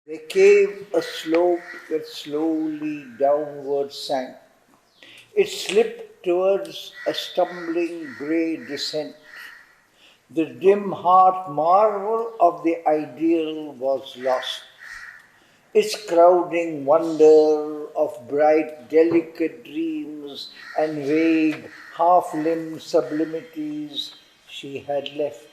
They came a slope that slowly downward sank. It slipped towards a stumbling grey descent. The dim heart marvel of the ideal was lost. Its crowding wonder of bright, delicate dreams and vague, half-limbed sublimities she had left.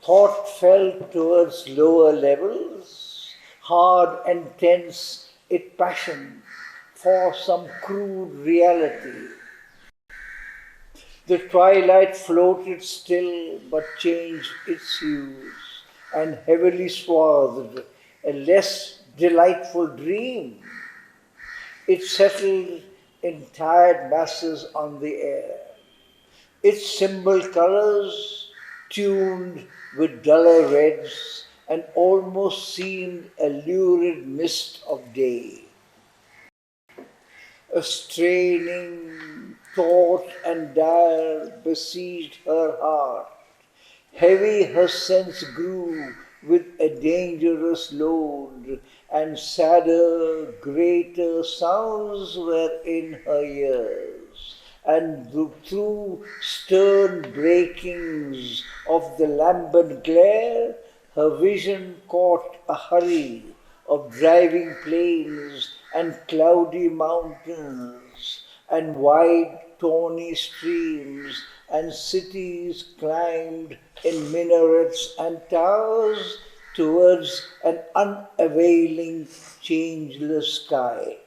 Thought fell towards lower levels, hard and tense, it passioned for some crude reality. The twilight floated still but changed its hues, and heavily swathed a less delightful dream. It settled in tired masses on the air. Its symbol colors tuned with duller reds and almost seemed a lurid mist of day. A straining thought and dire besieged her heart. Heavy her sense grew with a dangerous load, and sadder, greater sounds were in her ears. And through stern breakings of the lambent glare, her vision caught a hurry of driving plains and cloudy mountains and wide tawny streams and cities climbed in minarets and towers towards an unavailing, changeless sky.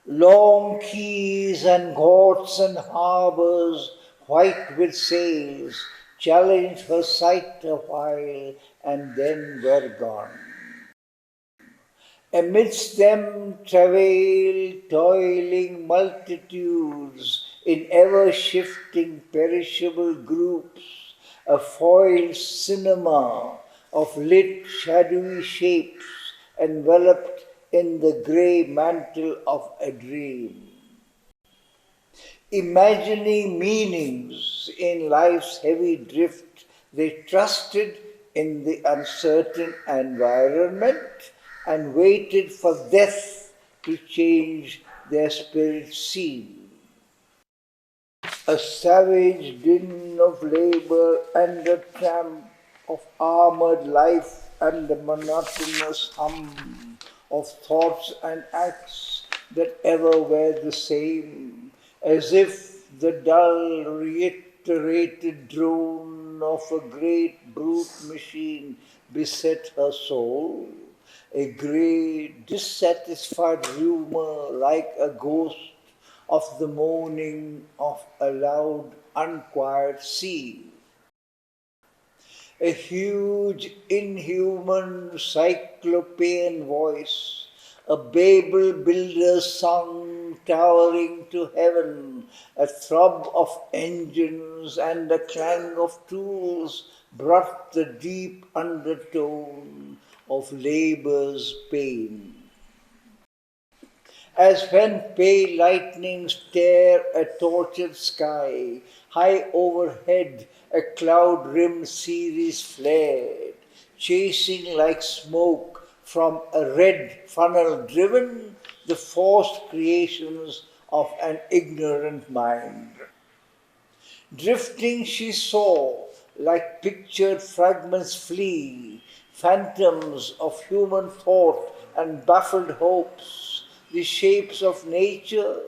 Long quays and ghats and harbours, white with sails, challenged her sight a while and then were gone. Amidst them travailed toiling multitudes in ever shifting perishable groups, a foiled cinema of lit shadowy shapes enveloped in the grey mantle of a dream. Imagining meanings in life's heavy drift, they trusted in the uncertain environment and waited for death to change their spirit scene. A savage din of labor and the tramp of armored life and the monotonous hum of thoughts and acts that ever were the same, as if the dull reiterated drone of a great brute machine beset her soul, a grey, dissatisfied rumour like a ghost of the moaning of a loud, unquiet sea. A huge, inhuman, cyclopean voice, a Babel builder's song towering to heaven, a throb of engines and a clang of tools brought the deep undertone of labor's pain. As when pale lightnings tear a tortured sky, high overhead a cloud-rimmed series flared, chasing like smoke from a red funnel driven the forced creations of an ignorant mind. Drifting she saw, like pictured fragments flee, phantoms of human thought and baffled hopes, the shapes of nature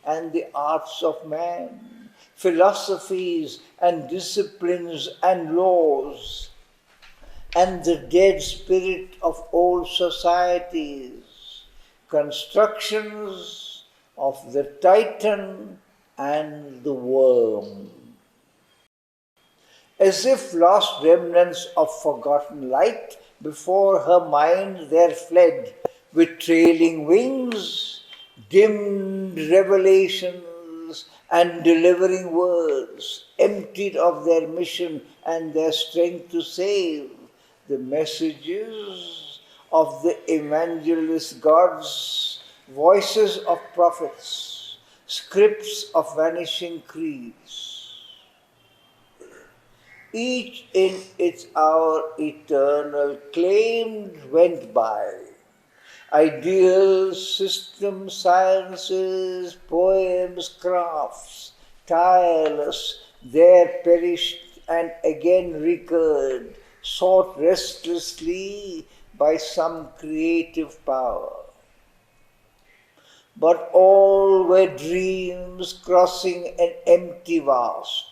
and the arts of man, philosophies and disciplines and laws, and the dead spirit of old societies, constructions of the Titan and the worm. As if lost remnants of forgotten light, before her mind there fled with trailing wings, dimmed revelations and delivering words, emptied of their mission and their strength to save, the messages of the evangelist gods, voices of prophets, scripts of vanishing creeds. each in its hour eternal claimed went by. Ideals, systems, sciences, poems, crafts, tireless, there perished and again recurred, sought restlessly by some creative power. But all were dreams crossing an empty vast.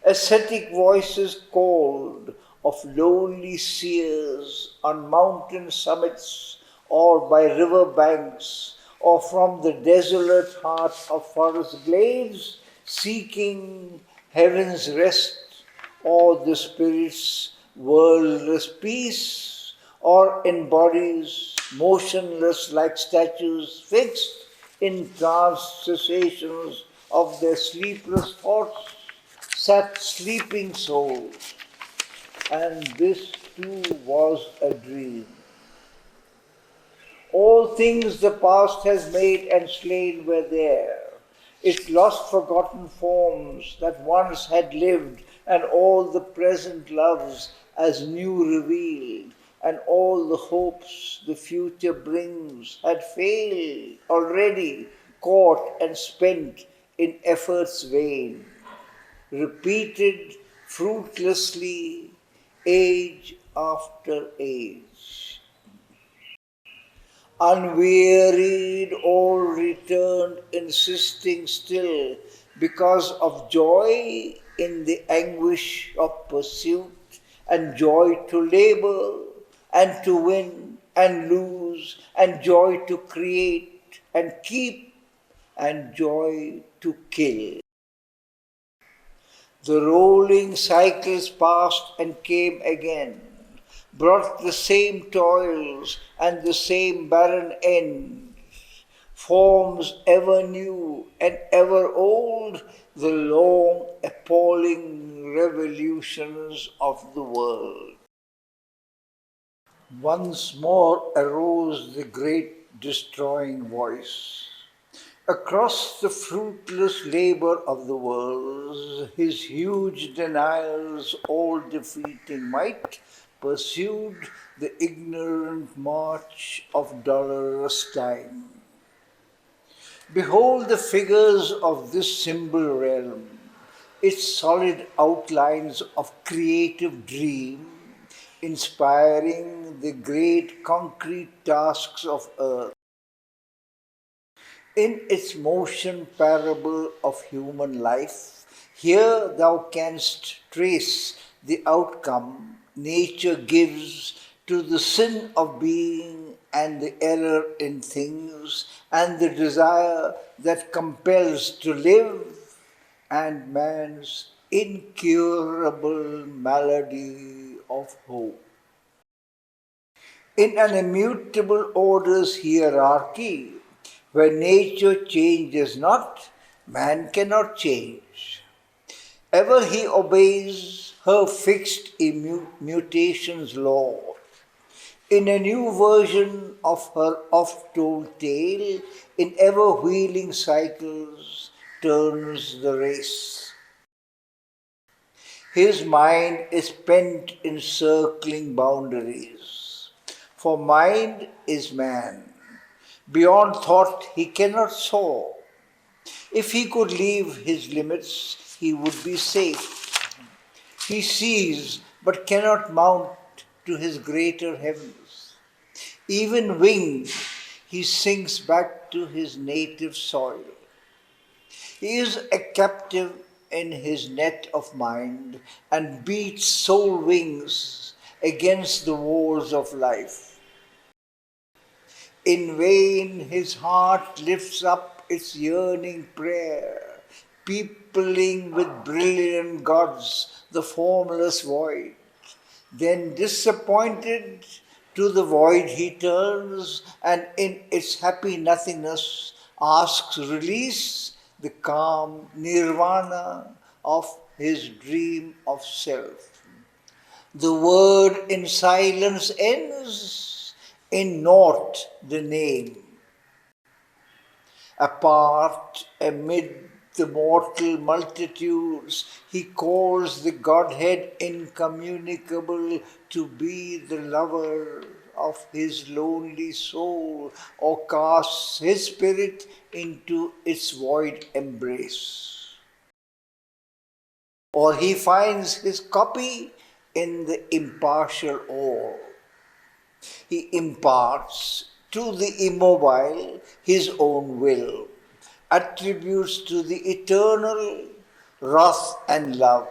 Ascetic voices called of lonely seers on mountain summits or by river banks or from the desolate heart of forest glades seeking heaven's rest or the spirit's worldless peace or in bodies motionless like statues fixed in trance cessations of their sleepless thoughts sat sleeping souls, and this too was a dream. All things the past has made and slain were there, its lost forgotten forms that once had lived, and all the present loves as new revealed, and all the hopes the future brings had failed already, caught and spent in efforts vain repeated fruitlessly age after age. Unwearied, all returned, insisting still, because of joy in the anguish of pursuit, and joy to labor, and to win, and lose, and joy to create, and keep, and joy to kill. The rolling cycles passed and came again, brought the same toils and the same barren ends, forms ever new and ever old, the long appalling revolutions of the world. Once more arose the great destroying voice. Across the fruitless labor of the world, his huge denials, all defeating might, pursued the ignorant march of dolorous time. Behold the figures of this symbol realm, its solid outlines of creative dream, inspiring the great concrete tasks of earth. In its motion parable of human life, here thou canst trace the outcome nature gives to the sin of being and the error in things and the desire that compels to live and man's incurable malady of hope. In an immutable order's hierarchy, where nature changes not, man cannot change. Ever he obeys her fixed mutation's law. In a new version of her oft-told tale, in ever-wheeling cycles, turns the race. His mind is pent in circling boundaries. For mind is man. Beyond thought he cannot soar. If he could leave his limits, he would be safe. He sees but cannot mount to his greater heavens. Even winged, he sinks back to his native soil. He is a captive in his net of mind and beats soul wings against the walls of life. In vain his heart lifts up its yearning prayer, peopling with brilliant gods the formless void. Then disappointed to the void he turns and in its happy nothingness asks release, the calm nirvana of his dream of self. The word in silence ends, in naught the name. Apart amid the mortal multitudes, he calls the Godhead incommunicable to be the lover of his lonely soul, or casts his spirit into its void embrace. Or he finds his copy in the impartial all. He imparts to the immobile his own will, attributes to the eternal wrath and love,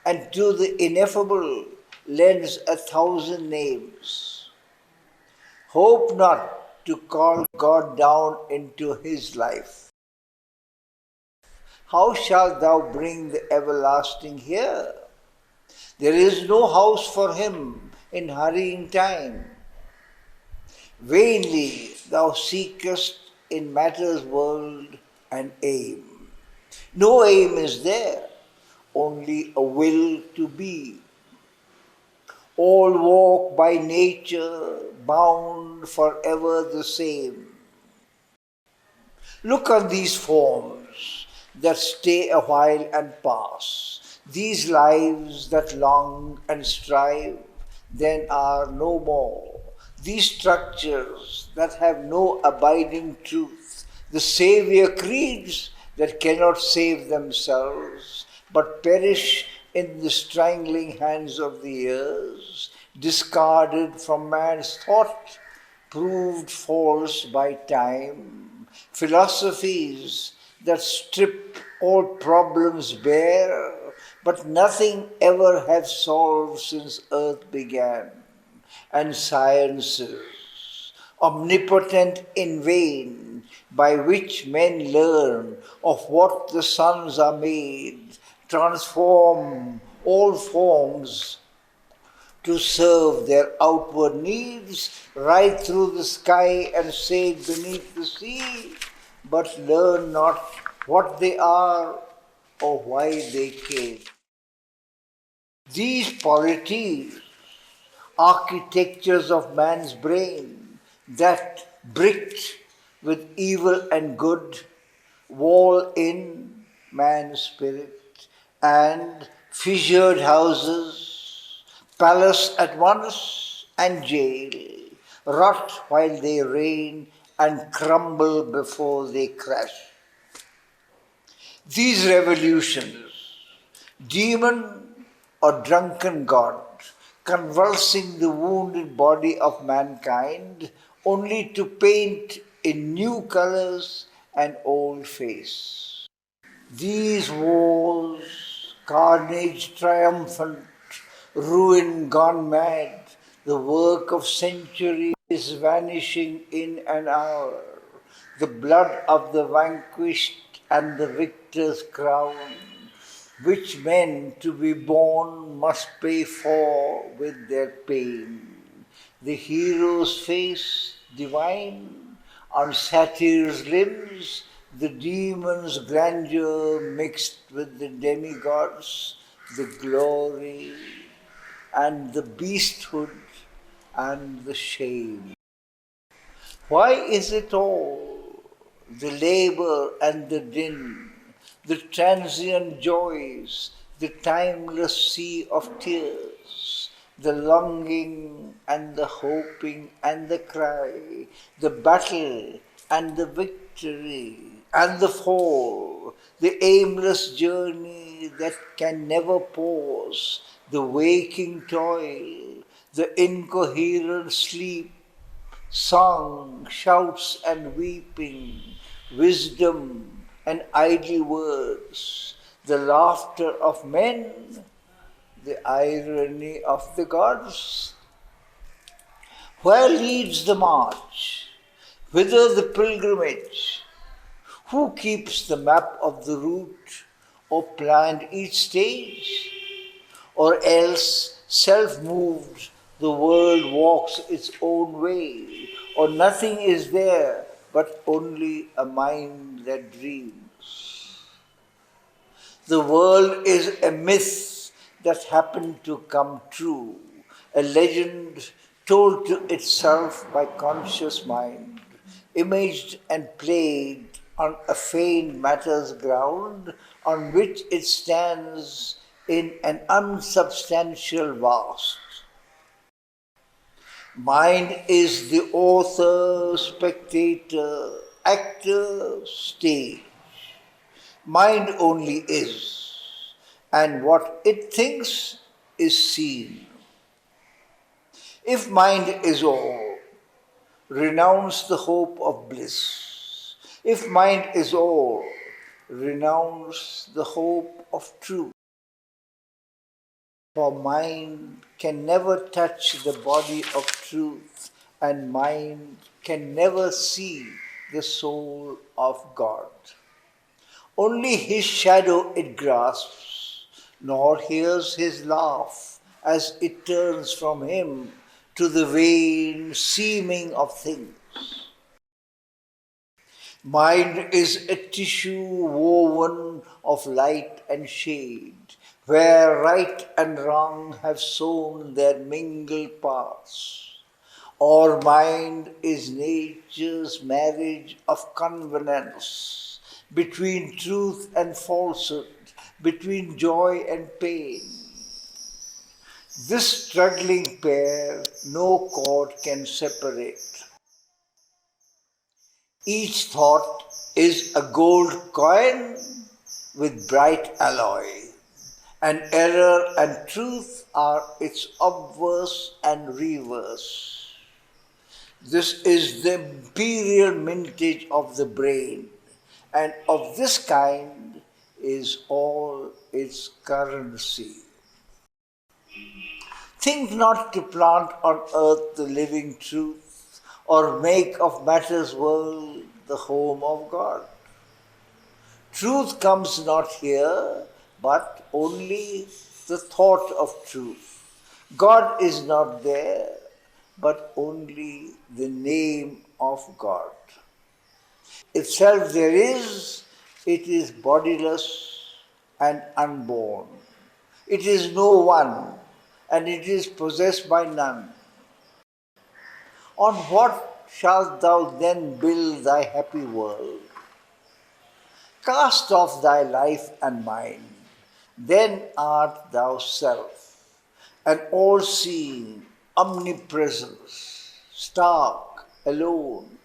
and to the ineffable lends 1,000 names. Hope not to call God down into his life. How shalt thou bring the everlasting here? There is no house for him in hurrying time. Vainly thou seekest in matter's world an aim. No aim is there, only a will to be. All walk by nature, bound forever the same. Look on these forms that stay a while and pass, these lives that long and strive, then are no more. These structures that have no abiding truth, the Saviour creeds that cannot save themselves, but perish in the strangling hands of the years, discarded from man's thought, proved false by time, philosophies that strip all problems bare, but nothing ever have solved since earth began, and sciences, omnipotent in vain, by which men learn of what the suns are made, transform all forms to serve their outward needs, ride through the sky and sail beneath the sea, but learn not what they are or why they came. These polities, architectures of man's brain, that bricked with evil and good, wall in man's spirit, and fissured houses, palace at once and jail, rot while they reign and crumble before they crash. These revolutions, demon or drunken god, convulsing the wounded body of mankind, only to paint in new colors an old face. These wars, carnage triumphant, ruin gone mad, the work of centuries vanishing in an hour, the blood of the vanquished and the victor's crown, which men to be born must pay for with their pain. The hero's face divine, on satyr's limbs, the demon's grandeur mixed with the demigods, the glory and the beasthood and the shame. Why is it all, the labor and the din, the transient joys, the timeless sea of tears, the longing and the hoping and the cry, the battle and the victory and the fall, the aimless journey that can never pause, the waking toil, the incoherent sleep, song, shouts and weeping, wisdom and idle words, the laughter of men, the irony of the gods. Where leads the march? Whither the pilgrimage? Who keeps the map of the route or planned each stage? Or else, self-moved, the world walks its own way, or nothing is there but only a mind that dreams. The world is a myth that happened to come true, a legend told to itself by conscious mind, imaged and played on a faint matter's ground on which it stands in an unsubstantial vast. Mind is the author, spectator, actor, stage. Mind only is, and what it thinks is seen. If mind is all, renounce the hope of bliss. If mind is all, renounce the hope of truth. For mind can never touch the body of truth, and mind can never see the soul of God. Only his shadow it grasps, nor hears his laugh as it turns from him to the vain seeming of things. Mind is a tissue woven of light and shade, where right and wrong have sown their mingled paths. Or mind is nature's marriage of convenance between truth and falsehood, between joy and pain. This struggling pair no cord can separate. Each thought is a gold coin with bright alloy, and error and truth are its obverse and reverse. This is the imperial mintage of the brain, and of this kind is all its currency. Think not to plant on earth the living truth, or make of matter's world the home of God. Truth comes not here, but only the thought of truth. God is not there, but only the name of God. If self there is, it is bodiless and unborn. It is no one, and it is possessed by none. On what shalt thou then build thy happy world? Cast off thy life and mine, then art thou self, an all-seeing omnipresence, stark, alone.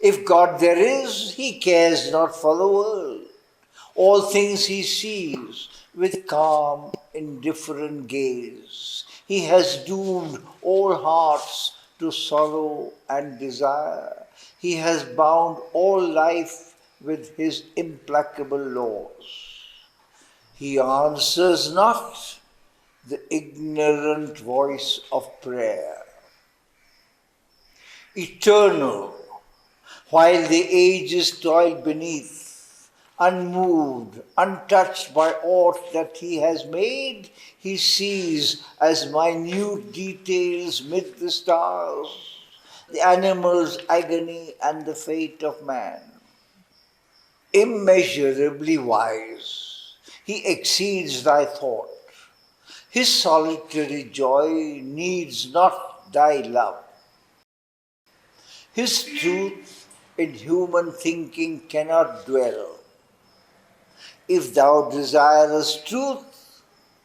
If God there is, he cares not for the world. All things he sees with calm, indifferent gaze. He has doomed all hearts to sorrow and desire. He has bound all life with his implacable laws. He answers not the ignorant voice of prayer. Eternal, while the ages toil beneath, unmoved, untouched by aught that he has made, he sees as minute details mid the stars, the animal's agony and the fate of man. Immeasurably wise, he exceeds thy thought. His solitary joy needs not thy love. His truth in human thinking cannot dwell. If thou desirest truth,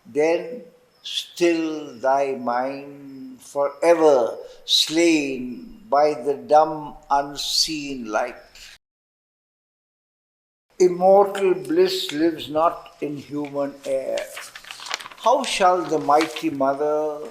then still thy mind forever slain by the dumb unseen light. Immortal bliss lives not in human air. How shall the mighty mother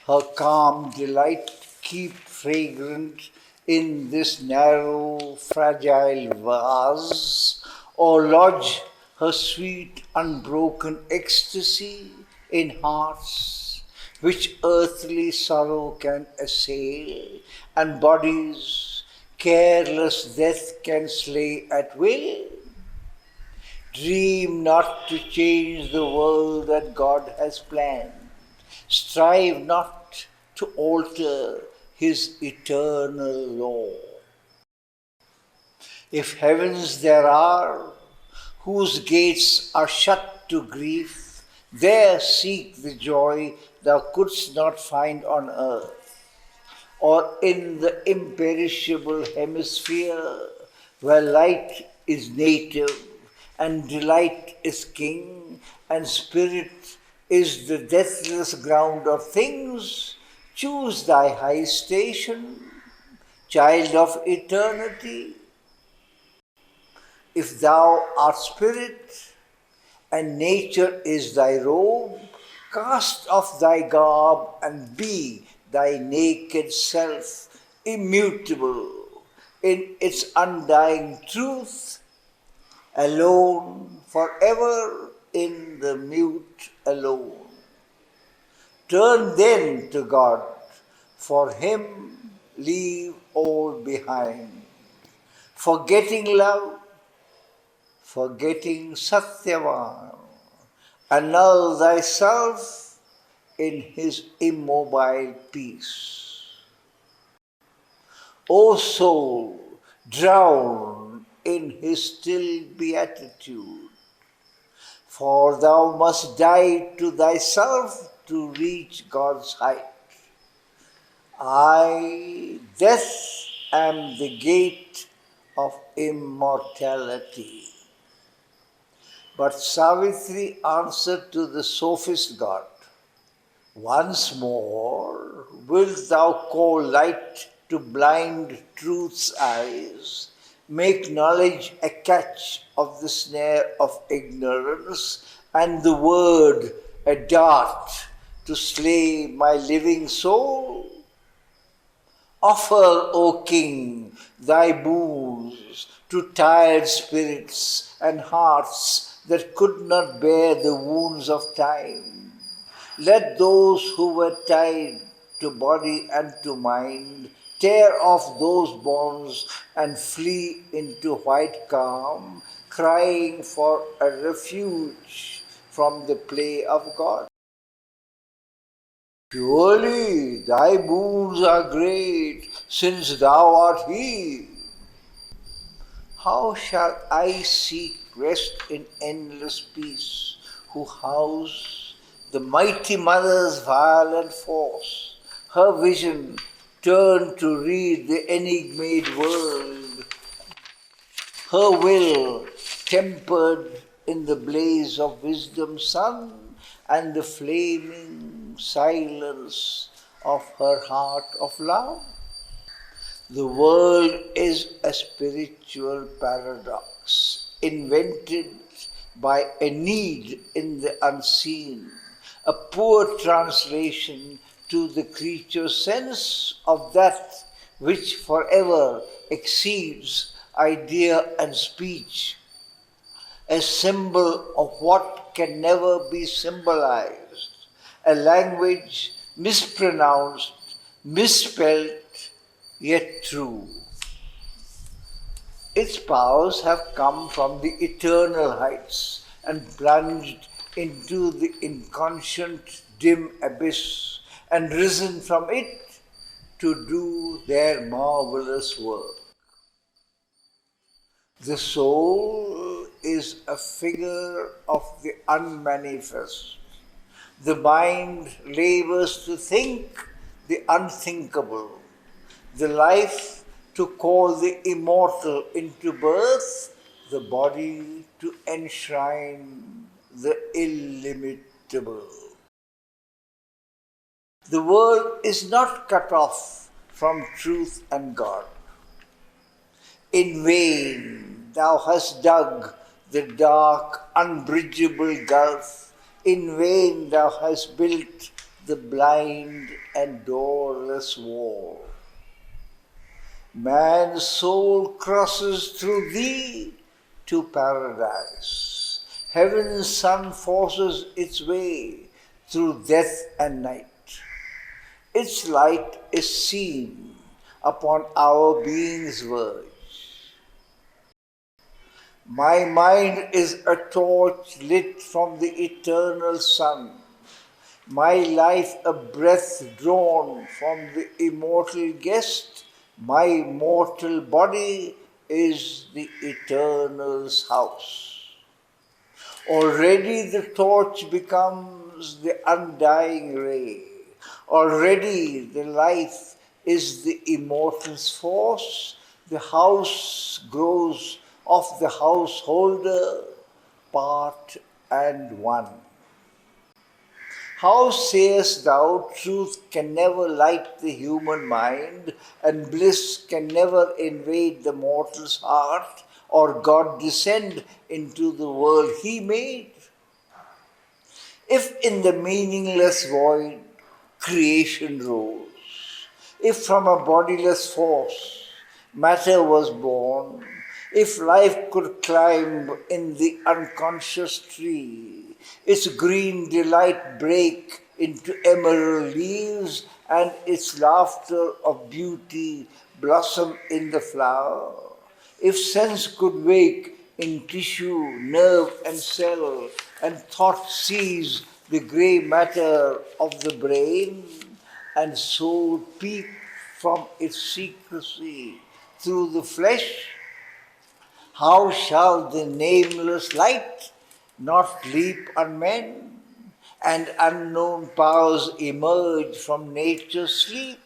her calm delight keep fragrant in this narrow, fragile vase, or lodge her sweet, unbroken ecstasy in hearts which earthly sorrow can assail, and bodies careless death can slay at will? Dream not to change the world that God has planned. Strive not to alter his eternal law. If heavens there are, whose gates are shut to grief, there seek the joy thou couldst not find on earth, or in the imperishable hemisphere, where light is native and delight is king, and spirit is the deathless ground of things, choose thy high station, child of eternity. If thou art spirit, and nature is thy robe, cast off thy garb and be thy naked self, immutable in its undying truth, alone forever in the mute alone. Turn then to God, for him leave all behind, forgetting love, forgetting Satyavan, annul thyself in his immobile peace. O soul, drown in his still beatitude, for thou must die to thyself to reach God's height. I, death, am the gate of immortality. But Savitri answered to the sophist god, once more wilt thou call light to blind truth's eyes, make knowledge a catch of the snare of ignorance, and the word a dart to slay my living soul? Offer, O king, thy boons to tired spirits and hearts that could not bear the wounds of time. Let those who were tied to body and to mind tear off those bonds and flee into white calm, crying for a refuge from the play of God. Surely thy boons are great, since thou art He. How shall I seek rest in endless peace, who house the mighty mother's violent force, her vision turned to read the enigmaed world, her will tempered in the blaze of wisdom's sun and the flaming silence of her heart of love? The world is a spiritual paradox, invented by a need in the unseen, a poor translation to the creature's sense of that which forever exceeds idea and speech, a symbol of what can never be symbolized, a language mispronounced, misspelled, yet true. Its powers have come from the eternal heights and plunged into the inconscient dim abyss and risen from it to do their marvelous work. The soul is a figure of the unmanifest. The mind labors to think the unthinkable. The life to call the immortal into birth, the body to enshrine the illimitable. The world is not cut off from truth and God. In vain thou hast dug the dark, unbridgeable gulf. In vain thou hast built the blind and doorless wall. Man's soul crosses through thee to paradise. Heaven's sun forces its way through death and night. Its light is seen upon our being's verge. My mind is a torch lit from the eternal sun. My life a breath drawn from the immortal guest. My mortal body is the eternal's house. Already the torch becomes the undying ray. Already the life is the immortal's force. The house grows of the householder, part and one. How sayest thou, truth can never light the human mind, and bliss can never invade the mortal's heart, or God descend into the world he made? If in the meaningless void creation rose, if from a bodiless force matter was born, if life could climb in the unconscious tree, its green delight break into emerald leaves, and its laughter of beauty blossom in the flower, if sense could wake in tissue, nerve, and cell, and thought seize the grey matter of the brain, and soul peep from its secrecy through the flesh, how shall the nameless light not leap unmanned, and unknown powers emerge from nature's sleep?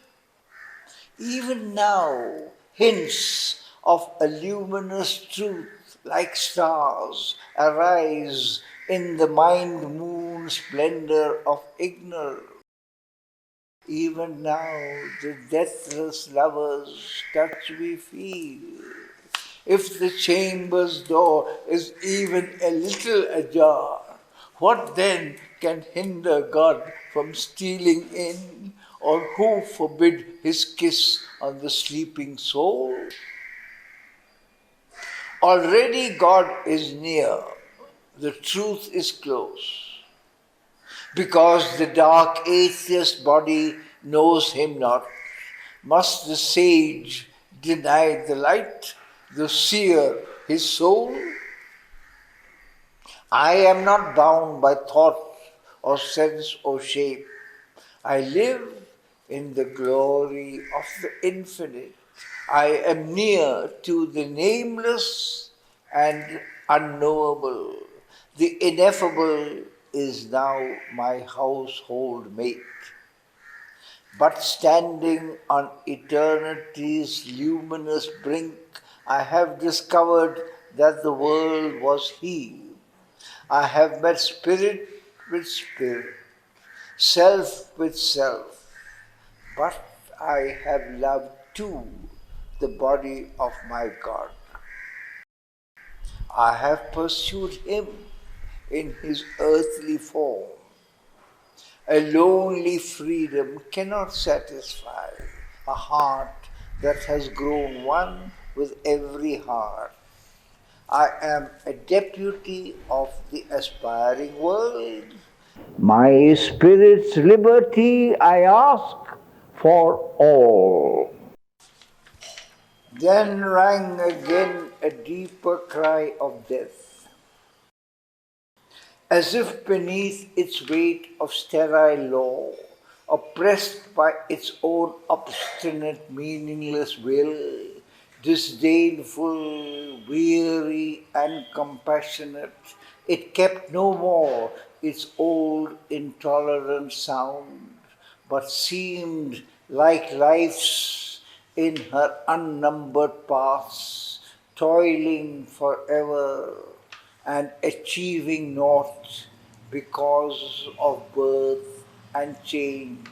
Even now, hints of a luminous truth like stars arise in the mind moon splendor of ignorance. Even now, the deathless lovers touch we feel. If the chamber's door is even a little ajar, what then can hinder God from stealing in, or who forbid his kiss on the sleeping soul? Already God is near, the truth is close. Because the dark atheist body knows him not, must the sage deny the light, the seer his soul? I am not bound by thought or sense or shape. I live in the glory of the infinite. I am near to the nameless and unknowable. The ineffable is now my household mate. But standing on eternity's luminous brink, I have discovered that the world was He. I have met spirit with spirit, self with self, but I have loved too the body of my God. I have pursued Him in His earthly form. A lonely freedom cannot satisfy a heart that has grown one with every heart. I am a deputy of the aspiring world. My spirit's liberty I ask for all. Then rang again a deeper cry of death. As if beneath its weight of sterile law, oppressed by its own obstinate, meaningless will, disdainful, weary, and compassionate, it kept no more its old intolerant sound, but seemed like life's in her unnumbered paths, toiling forever and achieving naught because of birth and change,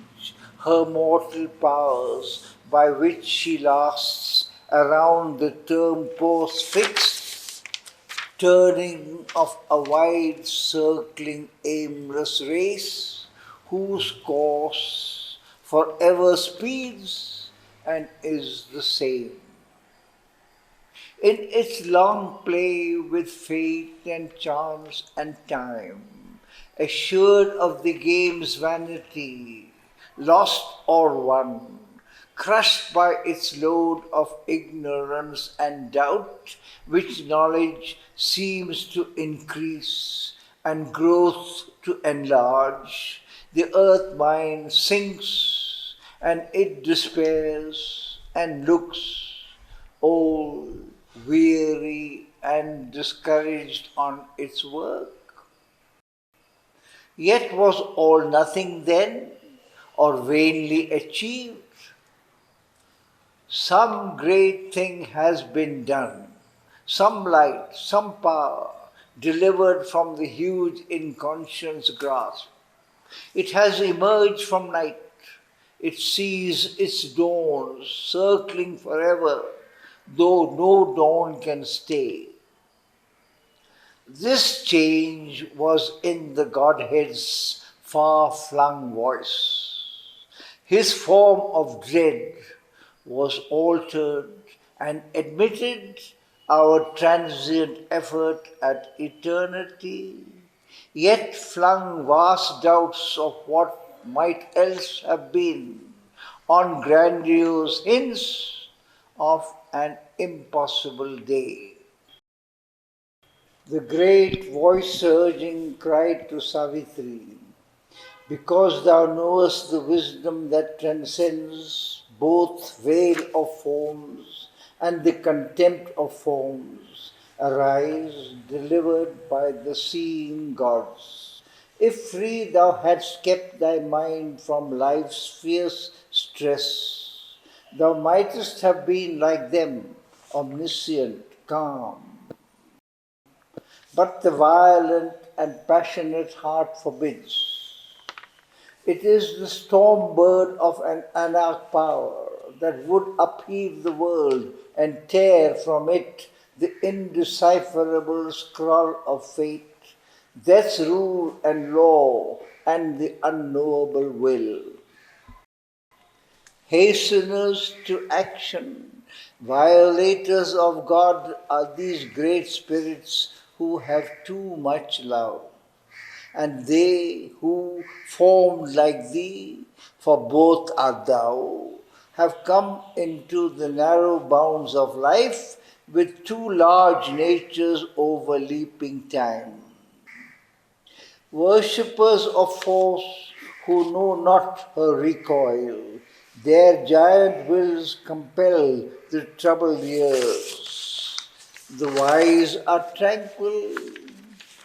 her mortal powers by which she lasts around the term post fixed, turning of a wide circling aimless race, whose course forever speeds and is the same. In its long play with fate and chance and time, assured of the game's vanity, lost or won, crushed by its load of ignorance and doubt, which knowledge seems to increase and growth to enlarge, the earth mind sinks and it despairs and looks old, weary, and discouraged on its work. Yet was all nothing then, or vainly achieved? Some great thing has been done, some light, some power, delivered from the huge inconscious grasp. It has emerged from night. It sees its dawns circling forever, though no dawn can stay. This change was in the Godhead's far flung voice. His form of dread was altered and admitted our transient effort at eternity, yet flung vast doubts of what might else have been on grandiose hints of an impossible day. The great voice surging cried to Savitri, because thou knowest the wisdom that transcends both veil of forms and the contempt of forms, arise, delivered by the seeing gods. If free thou hadst kept thy mind from life's fierce stress, thou mightest have been like them, omniscient, calm. But the violent and passionate heart forbids. It is the storm bird of an anarch power that would upheave the world and tear from it the indecipherable scroll of fate, death's rule and law, and the unknowable will. Hasteners to action, violators of God are these great spirits who have too much love. And they who, formed like thee, for both art thou, have come into the narrow bounds of life with too large natures overleaping time. Worshippers of force who know not her recoil, their giant wills compel the troubled years. The wise are tranquil,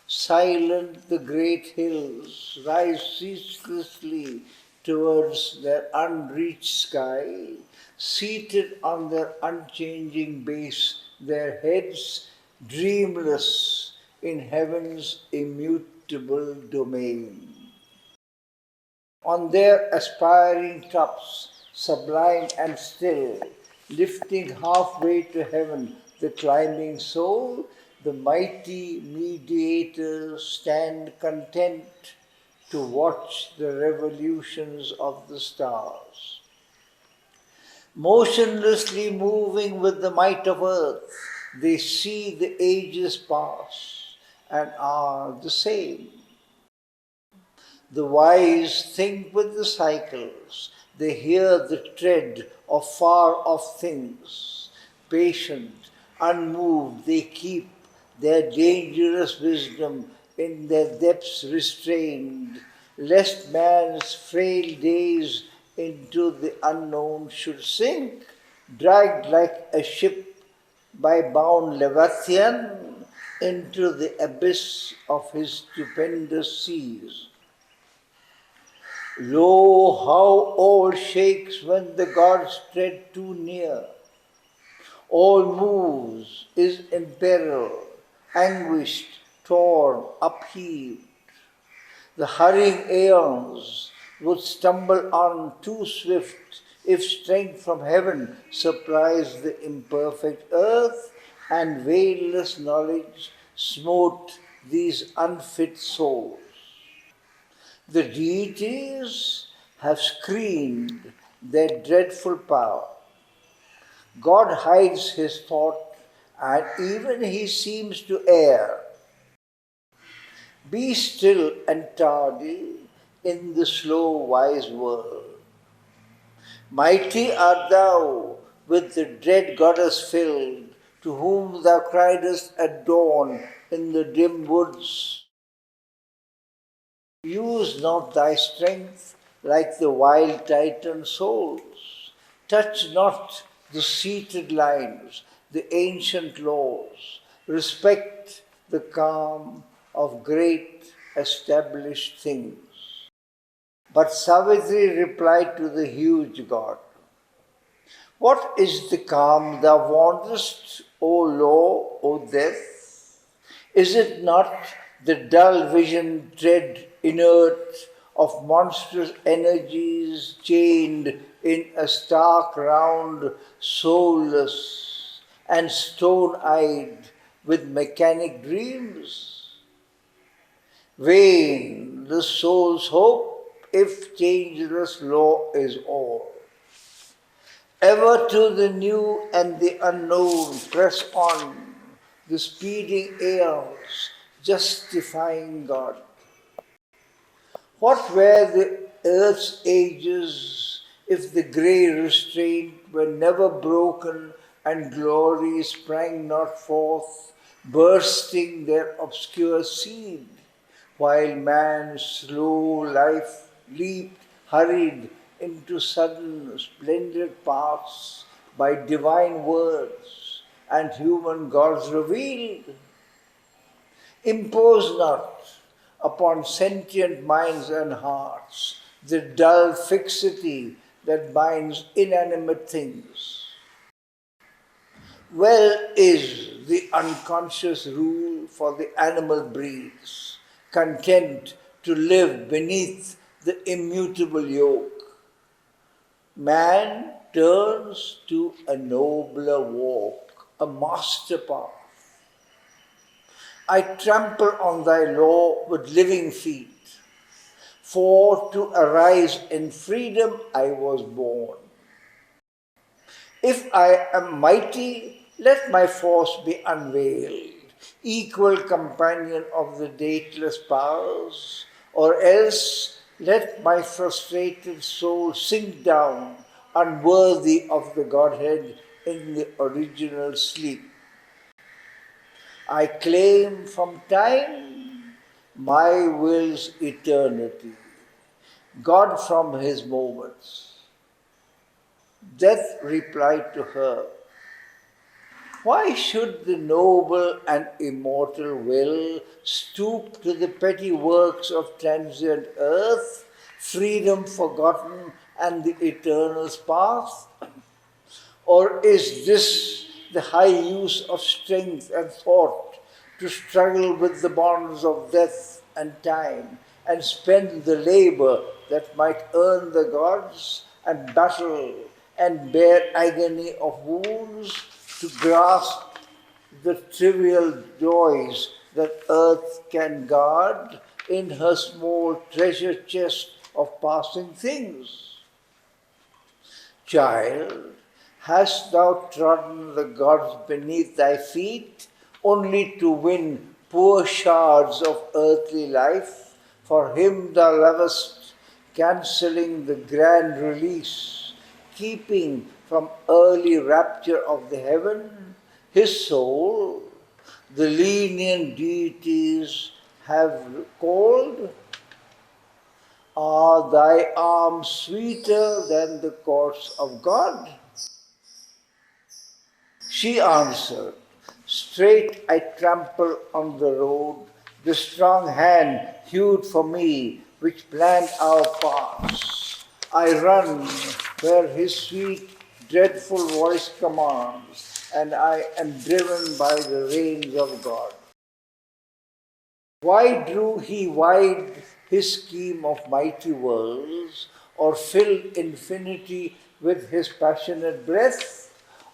silent the great hills rise ceaselessly towards their unreached sky, seated on their unchanging base, their heads dreamless in heaven's immutable domain. On their aspiring tops, sublime and still, lifting halfway to heaven the climbing soul, the mighty mediators stand content to watch the revolutions of the stars. Motionlessly moving with the might of earth, they see the ages pass and are the same. The wise think with the cycles, they hear the tread of far off things. Patient, unmoved, they keep their dangerous wisdom in their depths restrained, lest man's frail days into the unknown should sink, dragged like a ship by bound Leviathan into the abyss of his stupendous seas. Lo, how all shakes when the gods tread too near. All moves, is in peril, anguished, torn, upheaved. The hurrying aeons would stumble on too swift if strength from heaven surprised the imperfect earth and veilless knowledge smote these unfit souls. The deities have screened their dreadful power. God hides his thought, and even he seems to err. Be still and tardy in the slow wise world. Mighty art thou, with the dread goddess filled, to whom thou criedest at dawn in the dim woods. Use not thy strength like the wild Titan souls. Touch not the seated lines, the ancient laws. Respect the calm of great established things. But Savitri replied to the huge god, What is the calm thou wantest, O law, O death? Is it not the dull vision, dread, inert, of monstrous energies chained in a stark round, soulless and stone-eyed with mechanic dreams? Vain the soul's hope if changeless law is all. Ever to the new and the unknown press on, the speeding eons, justifying God. What were the earth's ages if the grey restraint were never broken and glory sprang not forth, bursting their obscure seed, while man's slow life leaped, hurried into sudden splendid paths by divine words and human gods revealed? Impose not upon sentient minds and hearts the dull fixity that binds inanimate things. Well is the unconscious rule for the animal breeds, content to live beneath the immutable yoke. Man turns to a nobler walk, a master path. I trample on thy law with living feet, for to arise in freedom I was born. If I am mighty, let my force be unveiled, equal companion of the dateless powers, or else let my frustrated soul sink down, unworthy of the Godhead in the original sleep. I claim from time my will's eternity, God from his moments. Death replied to her, why should the noble and immortal will stoop to the petty works of transient earth, freedom forgotten and the eternal's path? Or is this the high use of strength and thought to struggle with the bonds of death and time and spend the labor that might earn the gods and battle and bear agony of wounds to grasp the trivial joys that earth can guard in her small treasure chest of passing things? Child, hast thou trodden the gods beneath thy feet only to win poor shards of earthly life for him thou lovest, cancelling the grand release, keeping from early rapture of the heaven his soul, the lenient deities have called? Are thy arms sweeter than the courts of God? She answered, straight I trample on the road, the strong hand hewed for me, which planned our paths. I run where his sweet, dreadful voice commands, and I am driven by the reins of God. Why drew he wide his scheme of mighty worlds, or filled infinity with his passionate breath?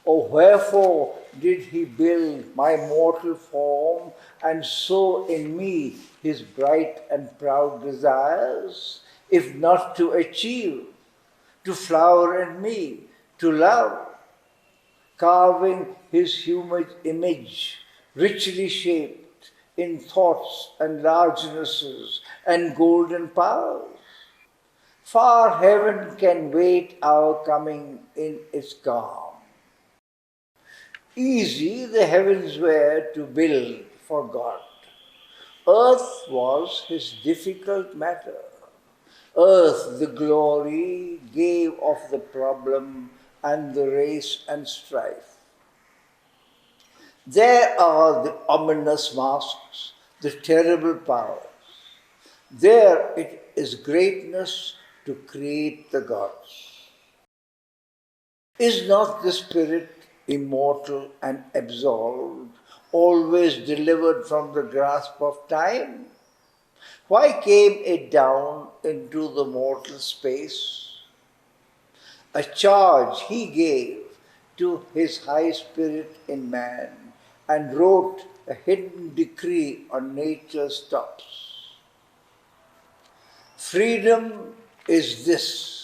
Or wherefore did he build my mortal form and sow in me his bright and proud desires, if not to achieve, to flower in me, to love, carving his human image, richly shaped in thoughts and largenesses and golden powers? Far heaven can wait our coming in its calm. Easy the heavens were to build for God. Earth was his difficult matter. Earth the glory gave of the problem and the race and strife. There are the ominous masks, the terrible powers. There it is greatness to create the gods. Is not the spirit immortal and absolved, always delivered from the grasp of time? Why came it down into the mortal space? A charge he gave to his high spirit in man and wrote a hidden decree on nature's tops. Freedom is this,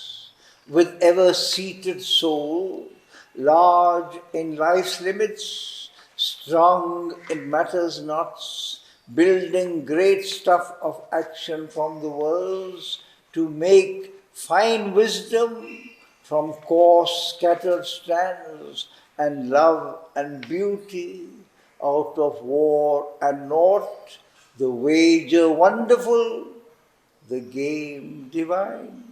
with ever seated soul, large in life's limits, strong in matter's knots, building great stuff of action from the worlds to make fine wisdom from coarse scattered strands, and love and beauty out of war and naught, the wager wonderful, the game divine.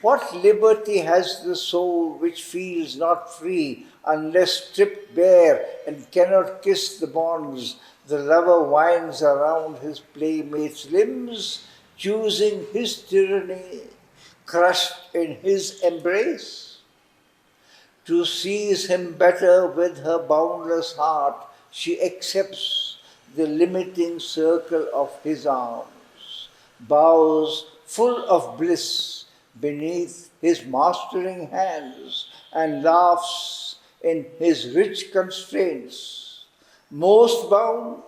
What liberty has the soul which feels not free unless stripped bare and cannot kiss the bonds the lover winds around his playmate's limbs, choosing his tyranny, crushed in his embrace? To seize him better with her boundless heart, she accepts the limiting circle of his arms, bows full of bliss beneath his mastering hands, and laughs in his rich constraints, most bound,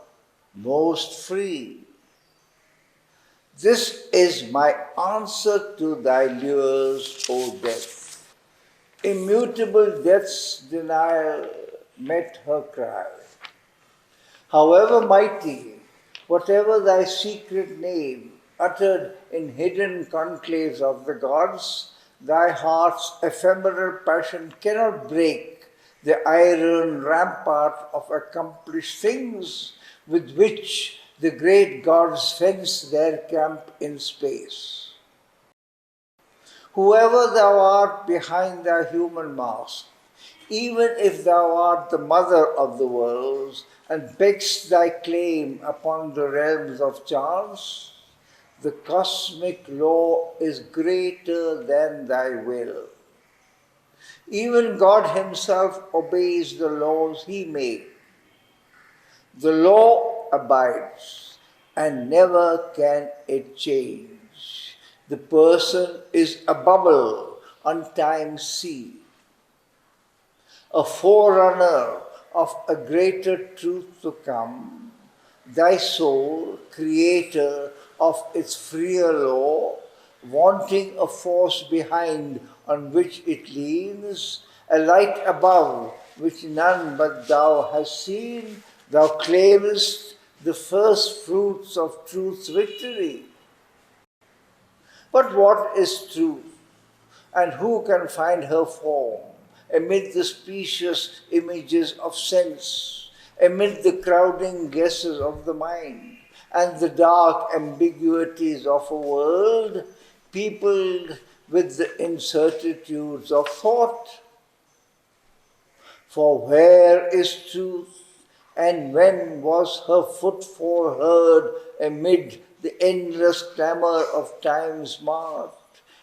most free. This is my answer to thy lures, O death. Immutable death's denial met her cry. However mighty, whatever thy secret name, uttered in hidden conclaves of the gods, thy heart's ephemeral passion cannot break the iron rampart of accomplished things with which the great gods fence their camp in space. Whoever thou art behind thy human mask, even if thou art the mother of the worlds and beggest thy claim upon the realms of chance, the cosmic law is greater than thy will. Even God himself obeys the laws he made. The law abides, and never can it change. The person is a bubble on time's sea, a forerunner of a greater truth to come. Thy soul, creator of its freer law, wanting a force behind on which it leans, a light above which none but thou hast seen, thou claimest the first fruits of truth's victory. But what is truth, and who can find her form amid the specious images of sense, amid the crowding guesses of the mind, and the dark ambiguities of a world peopled with the incertitudes of thought? For where is truth, and when was her footfall heard amid the endless clamor of time's mart?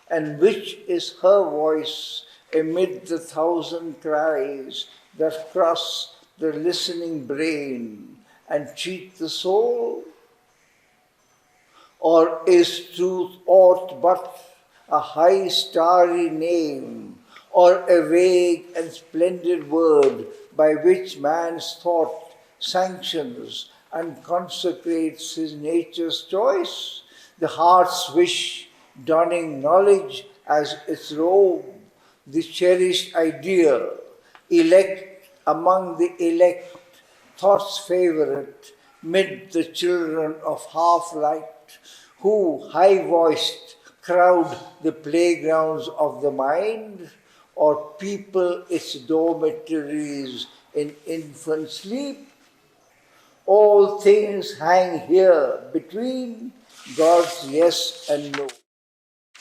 And which is her voice amid the thousand cries that cross the listening brain and cheat the soul? Or is truth aught but a high starry name, or a vague and splendid word by which man's thought sanctions and consecrates his nature's choice, the heart's wish, donning knowledge as its robe, the cherished ideal, elect among the elect, thought's favorite, mid the children of half-light, who, high-voiced, crowd the playgrounds of the mind, or people its dormitories in infant sleep. All things hang here between God's yes and no.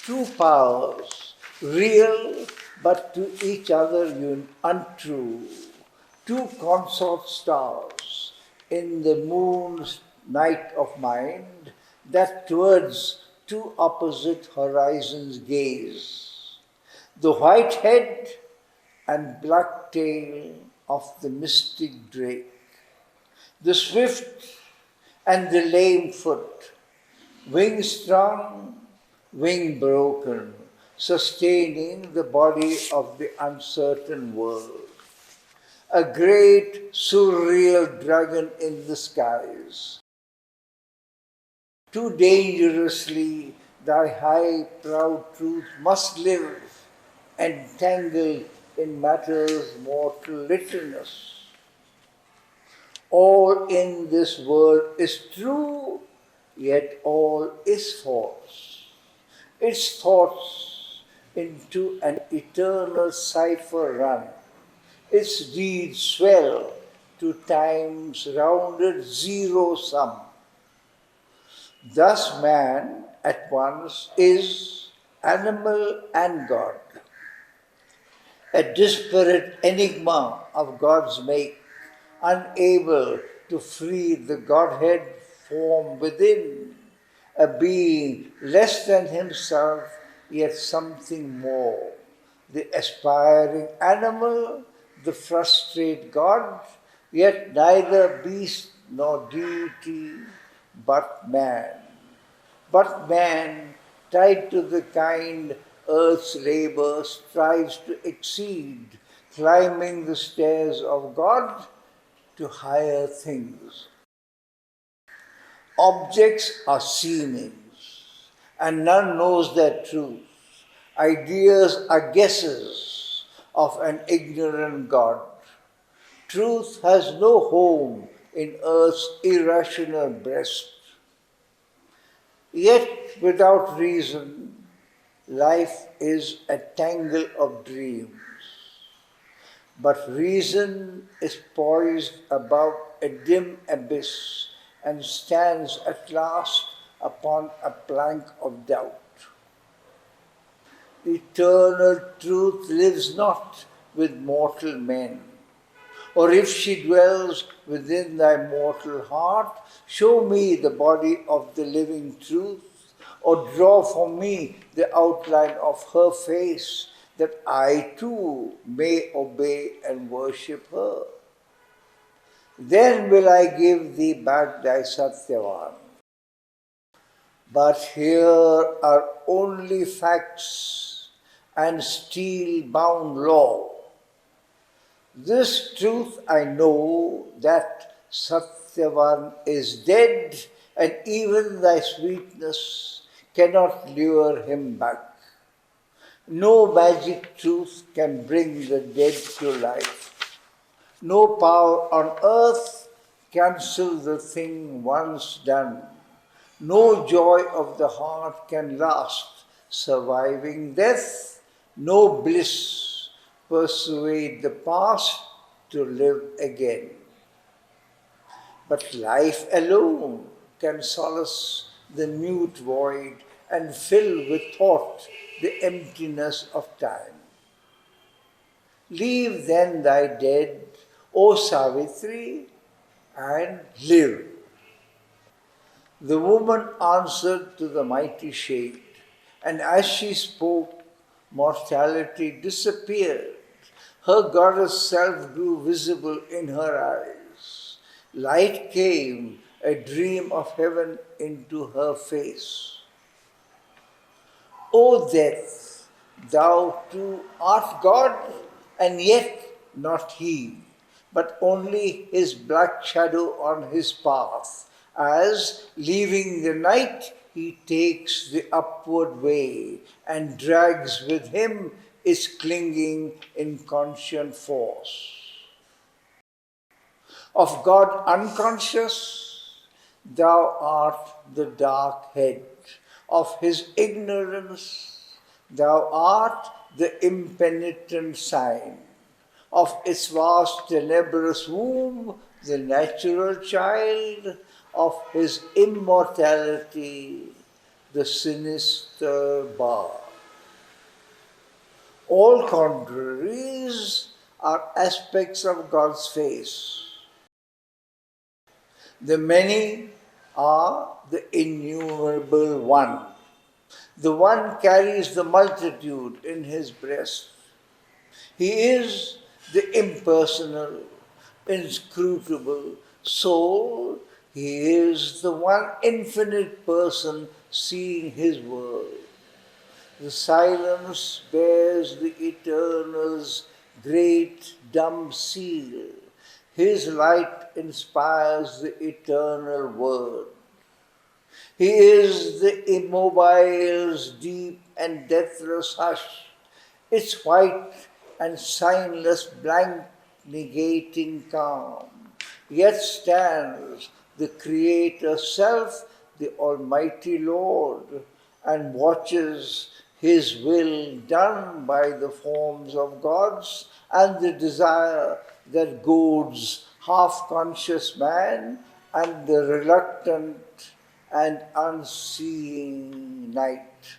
Two powers, real but to each other untrue. Two consort stars in the moon's night of mind that towards two opposite horizons gaze. the white head and black tail of the mystic drake, the swift and the lame foot, wing strong, wing broken, sustaining the body of the uncertain world. A great surreal dragon in the skies. Too dangerously thy high proud truth must live, entangled in matter's mortal littleness. All in this world is true, yet all is false. Its thoughts into an eternal cipher run, its deeds swell to time's rounded zero sum. Thus man at once is animal and God, a disparate enigma of God's make, unable to free the Godhead form within, a being less than himself, yet something more, the aspiring animal, the frustrate God, yet neither beast nor deity, but man. But man, tied to the kind earth's labor, strives to exceed, climbing the stairs of God to higher things. Objects are seemings, and none knows their truth. Ideas are guesses of an ignorant God. Truth has no home in earth's irrational breast. Yet, without reason, life is a tangle of dreams. But reason is poised above a dim abyss and stands at last upon a plank of doubt. Eternal truth lives not with mortal men. Or if she dwells within thy mortal heart, show me the body of the living truth, or draw for me the outline of her face, that I too may obey and worship her. Then will I give thee back thy Satyavan. But here are only facts and steel-bound law. This truth I know, that Satyavan is dead, and even thy sweetness cannot lure him back. No magic truth can bring the dead to life. No power on earth cancel the thing once done. No joy of the heart can last, surviving death. No bliss persuade the past to live again. But life alone can solace the mute void and fill with thought the emptiness of time. Leave then thy dead, O Savitri, and live. The woman answered to the mighty shade, and as she spoke, mortality disappeared. Her goddess self grew visible in her eyes. Light came, a dream of heaven, into her face. O death, thou too art God, and yet not he, but only his black shadow on his path, as, leaving the night, he takes the upward way and drags with him its clinging inconscient force. Of God unconscious, thou art the dark head. Of his ignorance, thou art the impenitent sign. Of its vast tenebrous womb, the natural child. Of his immortality, the sinister bar. All contraries are aspects of God's face. The many are the innumerable one. The one carries the multitude in his breast. He is the impersonal, inscrutable soul. He is the one infinite person seeing his world. The silence bears the eternal's great dumb seal. His light inspires the eternal word. He is the immobile's deep and deathless hush, its white and signless blank negating calm. Yet stands the Creator Self, the Almighty Lord, and watches His will done by the forms of gods and the desire that goads half-conscious man and the reluctant and unseeing night.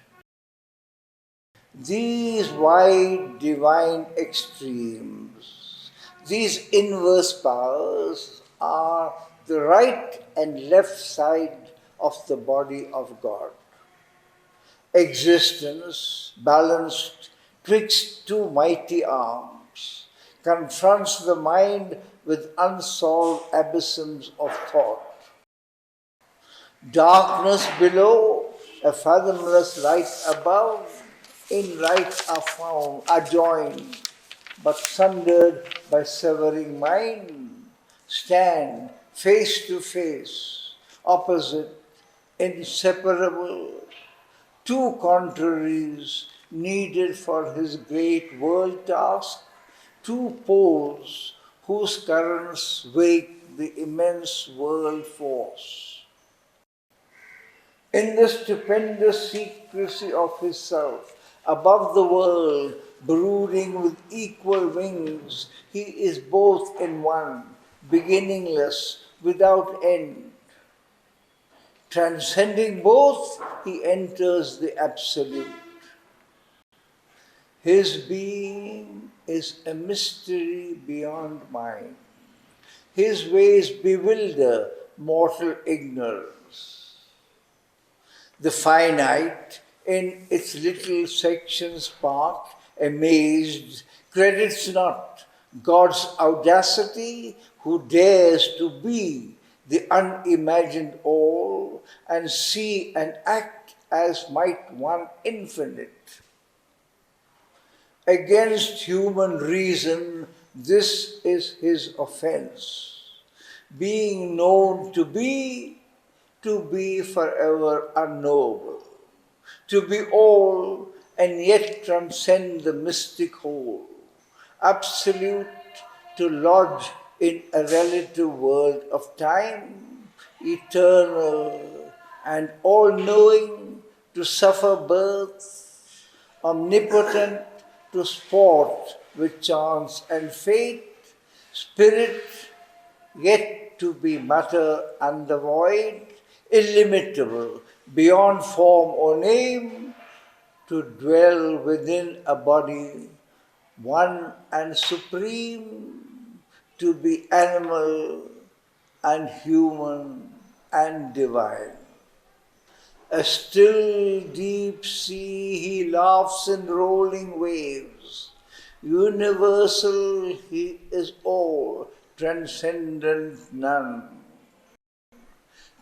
These wide divine extremes, these inverse powers are the right and left side of the body of God. Existence, balanced twixt two mighty arms, confronts the mind with unsolved abysms of thought. Darkness below, a fathomless light above, in light are joined, but sundered by severing mind, stand face to face, opposite, inseparable, two contraries needed for his great world task, two poles whose currents wake the immense world force. In the stupendous secrecy of his self, above the world, brooding with equal wings, he is both in one, beginningless, without end. Transcending both, he enters the Absolute. His being is a mystery beyond mind. His ways bewilder mortal ignorance. The finite, in its little sections part, amazed, credits not God's audacity who dares to be the unimagined all and see and act as might one infinite. Against human reason, this is his offense. Being known to be forever unknowable, to be all and yet transcend the mystic whole, absolute to lodge in a relative world of time, eternal and all-knowing to suffer birth, omnipotent to sport with chance and fate, spirit yet to be matter and the void, illimitable, beyond form or name, to dwell within a body, one and supreme, to be animal and human and divine. A still deep sea he laughs in rolling waves. Universal he is all, transcendent none.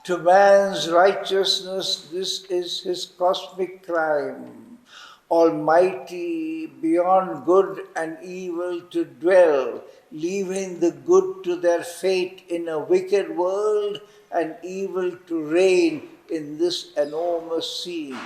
To man's righteousness, this is his cosmic crime, almighty beyond good and evil to dwell, leaving the good to their fate in a wicked world and evil to reign in this enormous scene.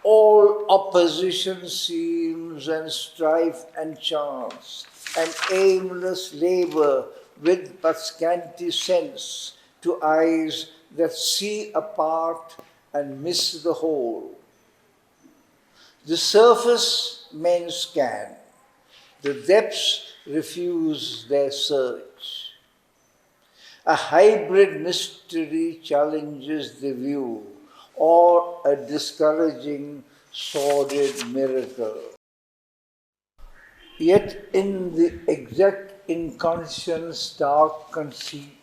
All opposition seems and strife and chance, and aimless labor with but scanty sense, to eyes that see apart and miss the whole. The surface men scan, the depths refuse their search. A hybrid mystery challenges the view, or a discouraging, sordid miracle. Yet in the exact inconscience dark conceit,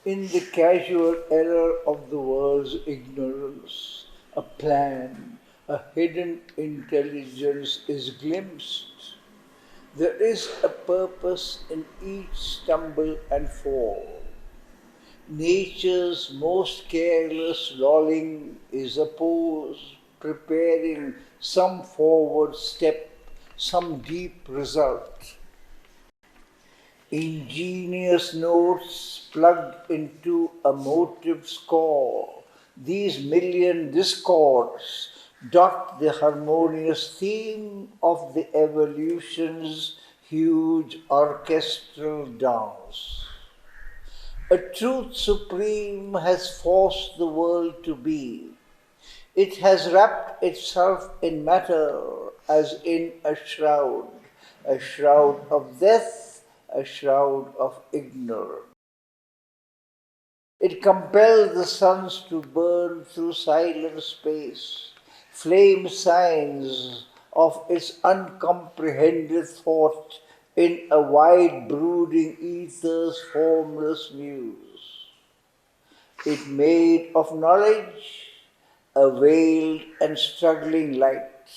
in the casual error of the world's ignorance, a plan, a hidden intelligence is glimpsed. There is a purpose in each stumble and fall. Nature's most careless lolling is a pose preparing some forward step, some deep result. Ingenious notes plugged into a motive score, these million discords dot the harmonious theme of the evolution's huge orchestral dance. A truth supreme has forced the world to be. It has wrapped itself in matter as in a shroud of death, a shroud of ignorance. It compelled the suns to burn through silent space, flame signs of its uncomprehended thought in a wide brooding ether's formless muse. It made of knowledge a veiled and struggling light,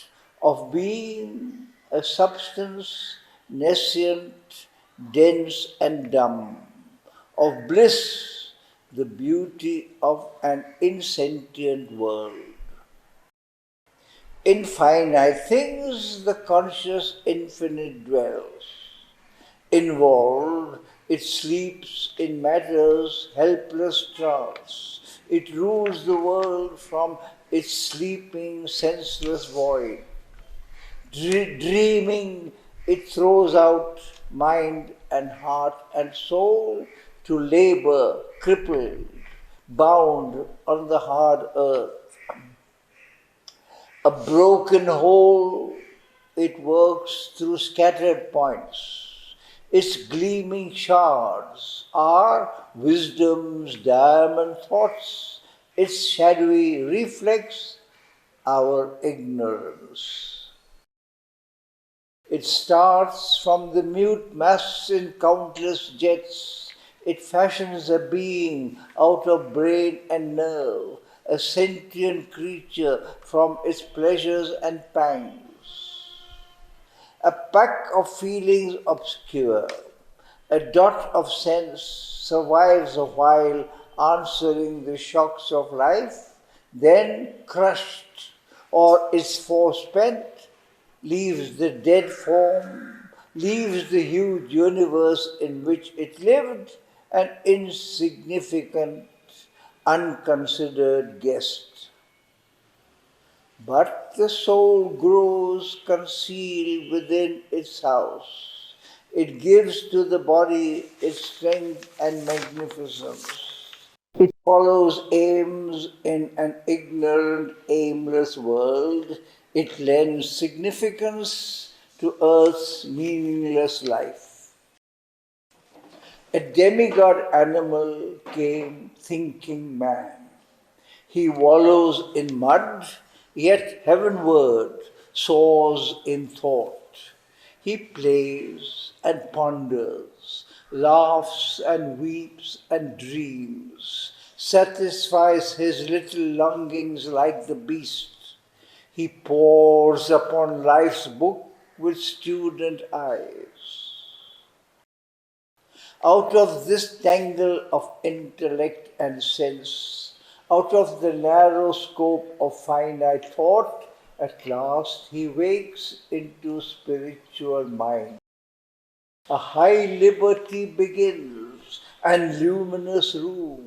of being a substance nescient, dense and dumb, of bliss the beauty of an insentient world. In finite things the conscious infinite dwells. Involved, it sleeps in matter's helpless trance. It rules the world from its sleeping, senseless void. Dreaming, it throws out mind and heart and soul to labor, crippled, bound on the hard earth. A broken whole, it works through scattered points. Its gleaming shards are wisdom's diamond thoughts. Its shadowy reflex, our ignorance. It starts from the mute mass in countless jets. It fashions a being out of brain and nerve, a sentient creature from its pleasures and pangs. A pack of feelings obscure, a dot of sense survives a while answering the shocks of life, then crushed or its force spent, leaves the dead form, leaves the huge universe in which it lived, an insignificant, unconsidered guest. But the soul grows concealed within its house. It gives to the body its strength and magnificence. It follows aims in an ignorant, aimless world. It lends significance to earth's meaningless life. A demigod animal came thinking man. He wallows in mud, yet heavenward soars in thought. He plays and ponders, laughs and weeps and dreams, satisfies his little longings like the beast. He pores upon life's book with student eyes. Out of this tangle of intellect and sense, out of the narrow scope of finite thought, at last he wakes into spiritual mind. A high liberty begins, and luminous room.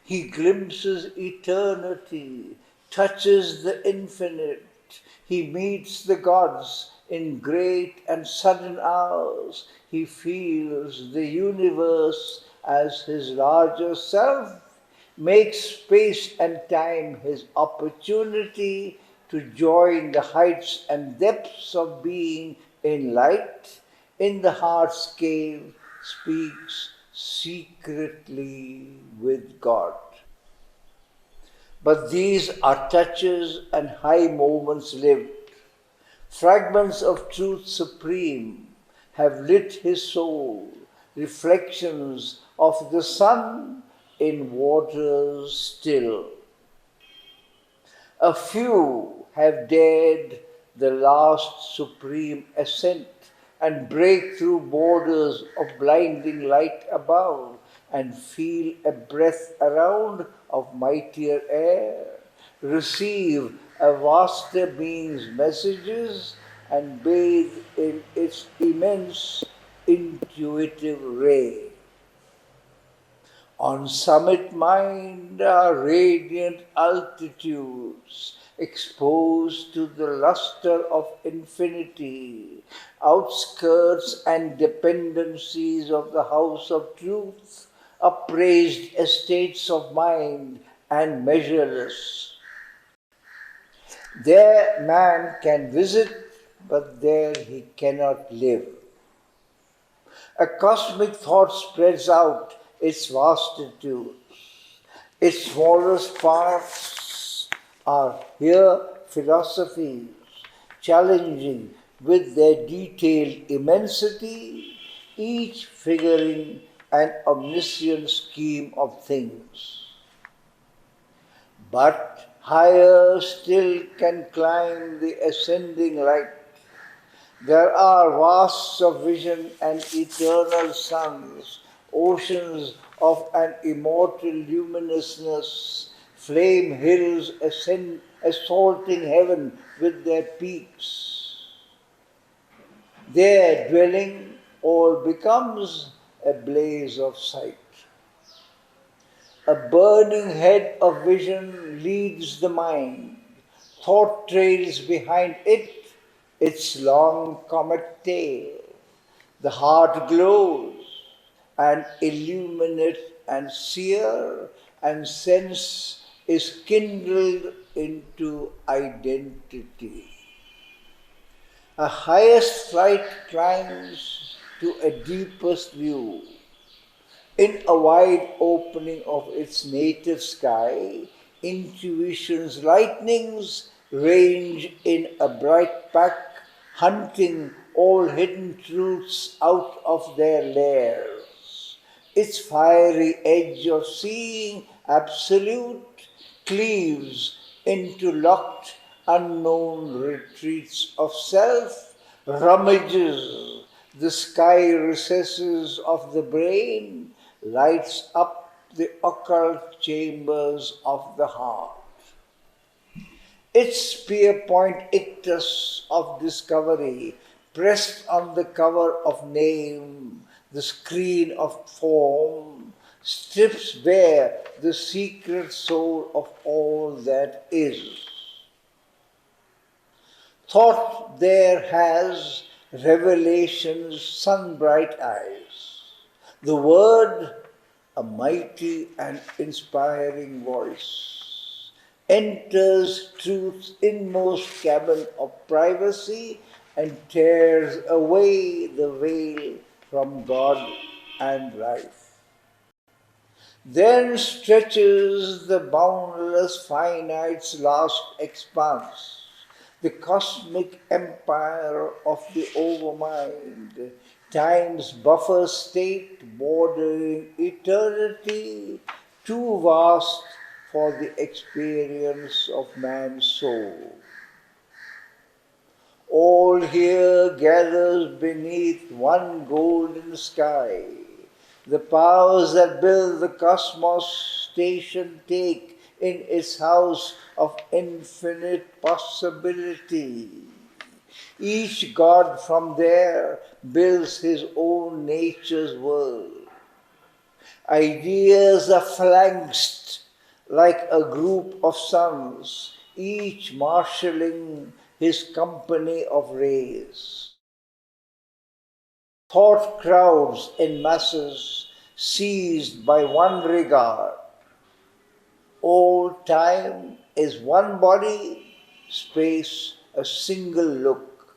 He glimpses eternity, touches the infinite. He meets the gods in great and sudden hours. He feels the universe as his larger self, makes space and time his opportunity to join the heights and depths of being in light. In the heart's cave speaks secretly with God. But these are touches and high moments lived. Fragments of truth supreme have lit his soul, reflections of the sun in waters still. A few have dared the last supreme ascent and break through borders of blinding light above and feel a breath around of mightier air, receive a vaster being's messages and bathe in its immense intuitive ray. On summit mind are radiant altitudes, exposed to the luster of infinity, outskirts and dependencies of the house of truth, upraised estates of mind and measureless. There man can visit, but there he cannot live. A cosmic thought spreads out its vastitudes. Its smallest parts are here philosophies, challenging with their detailed immensity, each figuring an omniscient scheme of things. But higher still can climb the ascending light. There are vasts of vision and eternal suns, oceans of an immortal luminousness, flame hills assaulting heaven with their peaks. Their dwelling all becomes a blaze of sight. A burning head of vision leads the mind. Thought trails behind it its long comet tail. The heart glows, and illuminate and sear, and sense is kindled into identity. A highest flight climbs to a deepest view. In a wide opening of its native sky, intuition's lightnings range in a bright pack, hunting all hidden truths out of their lairs. Its fiery edge of seeing absolute cleaves into locked, unknown retreats of self, rummages the sky recesses of the brain, lights up the occult chambers of the heart. Its spear point ictus of discovery, pressed on the cover of name, the screen of form, strips bare the secret soul of all that is. Thought there has revelation's sunbright eyes. The word, a mighty and inspiring voice, enters truth's inmost cabin of privacy and tears away the veil from God and life. Then stretches the boundless finite's last expanse, the cosmic empire of the overmind, time's buffer state bordering eternity, too vast for the experience of man's soul. All here gathers beneath one golden sky. The powers that build the cosmos station take in its house of infinite possibility. Each god from there builds his own nature's world. Ideas are flanked like a group of suns, each marshalling his company of rays. Thought crowds in masses, seized by one regard. All time is one body, space a single look.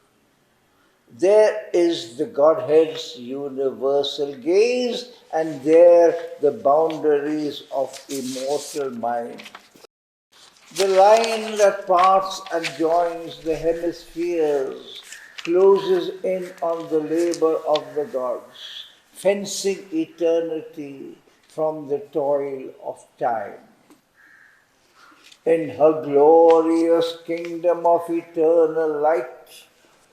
There is the Godhead's universal gaze, and there the boundaries of immortal mind. The line that parts and joins the hemispheres closes in on the labor of the gods, fencing eternity from the toil of time. In her glorious kingdom of eternal light,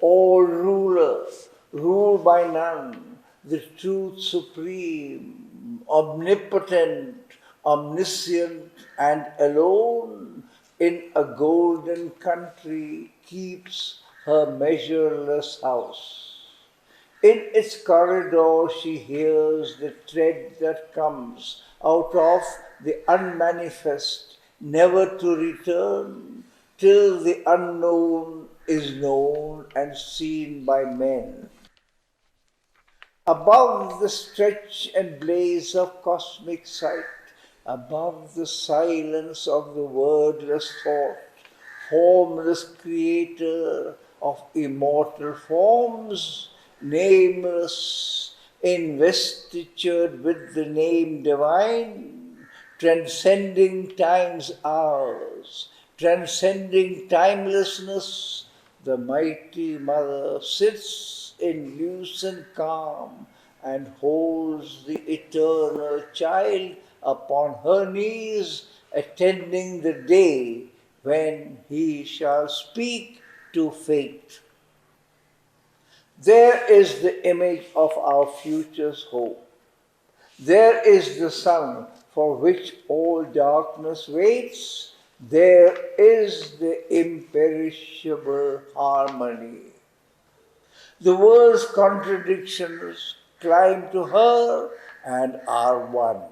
all ruler, rule by none, the truth supreme, omnipotent, omniscient, and alone, in a golden country keeps her measureless house. In its corridor she hears the tread that comes out of the unmanifest, never to return, till the unknown is known and seen by men. Above the stretch and blaze of cosmic sight, above the silence of the wordless thought, formless creator of immortal forms, nameless, investitured with the name divine, transcending time's hours, transcending timelessness, the mighty mother sits in lucent calm and holds the eternal child upon her knees, attending the day when he shall speak to fate. There is the image of our future's hope. There is the sun for which all darkness waits. There is the imperishable harmony. The world's contradictions climb to her and are one.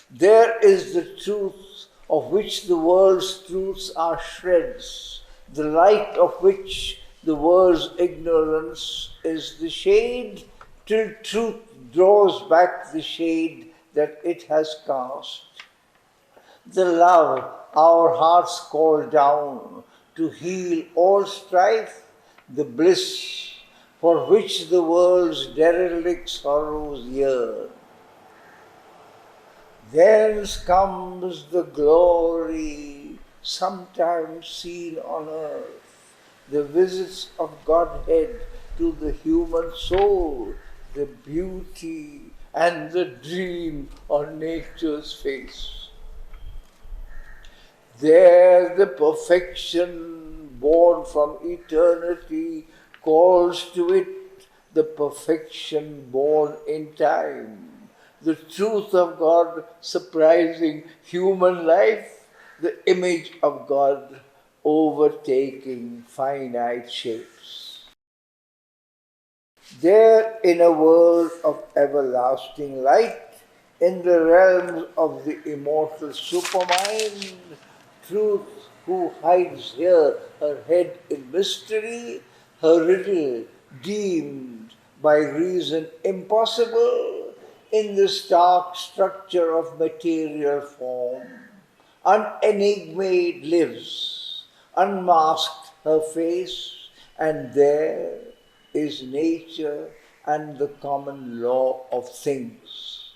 There is the truth of which the world's truths are shreds, the light of which the world's ignorance is the shade, till truth draws back the shade that it has cast. The love our hearts call down to heal all strife, the bliss for which the world's derelict sorrows yearn. Thence comes the glory sometimes seen on earth, the visits of Godhead to the human soul, the beauty and the dream on nature's face. There the perfection born from eternity calls to it the perfection born in time. The truth of God surprising human life, the image of God overtaking finite shapes. There, in a world of everlasting light, in the realms of the immortal supermind, truth who hides here her head in mystery, her riddle deemed by reason impossible, in the stark structure of material form, unenigmaed lives, unmasked her face, and there is nature and the common law of things.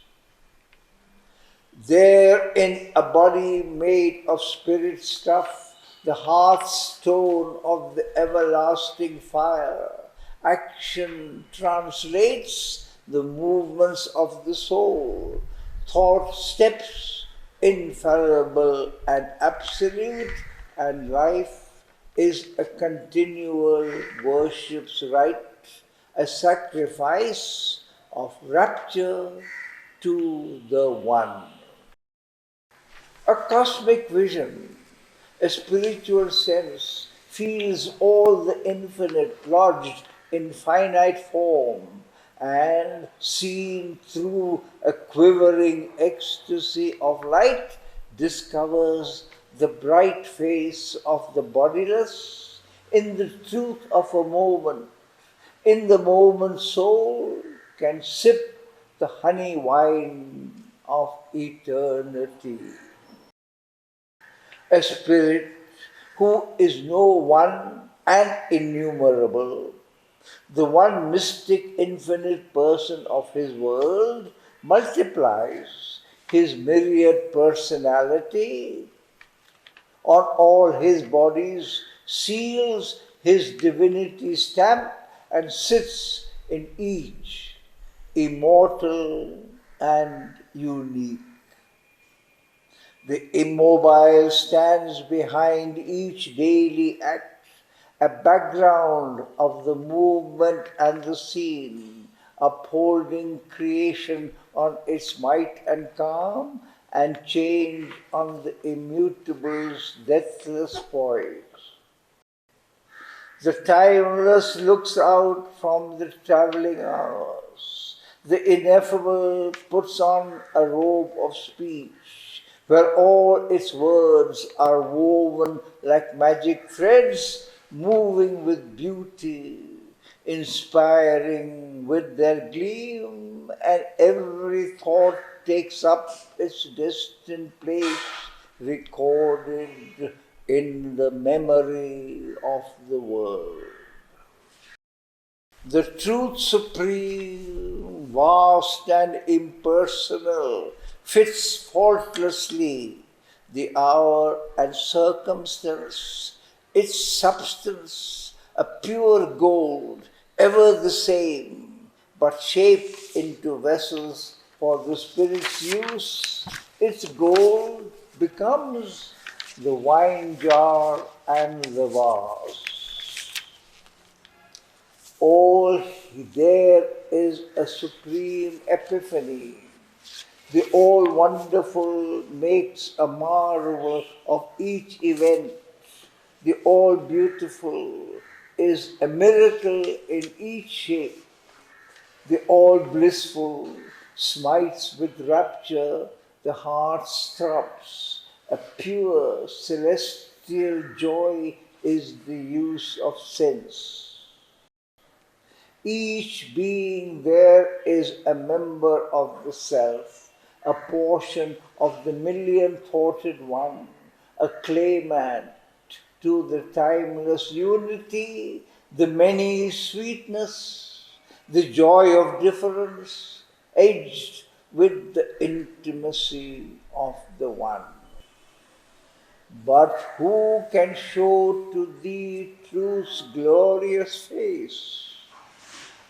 There, in a body made of spirit stuff, the hearthstone of the everlasting fire, action translates the movements of the soul, thought steps infallible and absolute, and life is a continual worship's rite, a sacrifice of rapture to the One. A cosmic vision, a spiritual sense, feels all the infinite lodged in finite form, and seen through a quivering ecstasy of light, discovers the bright face of the bodiless in the truth of a moment. In the moment, soul can sip the honey wine of eternity. A spirit who is no one and innumerable, the one mystic infinite person of his world, multiplies his myriad personality on all his bodies, seals his divinity stamp, and sits in each, immortal and unique. The immobile stands behind each daily act, a background of the movement and the scene, upholding creation on its might and calm, and change on the immutable's deathless poise. The timeless looks out from the travelling hours. The ineffable puts on a robe of speech, where all its words are woven like magic threads, moving with beauty, inspiring with their gleam, and every thought takes up its destined place, recorded in the memory of the world. The truth supreme, vast and impersonal, fits faultlessly the hour and circumstance, its substance, a pure gold, ever the same, but shaped into vessels for the Spirit's use. Its gold becomes the wine jar and the vase. All there is a supreme epiphany. The all wonderful makes a marvel of each event. The all beautiful is a miracle in each shape. The all blissful smites with rapture the heart's throbs. A pure celestial joy is the use of sense. Each being there is a member of the self, a portion of the million-thoughted one, a claimant to the timeless unity, the many sweetness, the joy of difference, edged with the intimacy of the one. But who can show to thee truth's glorious face?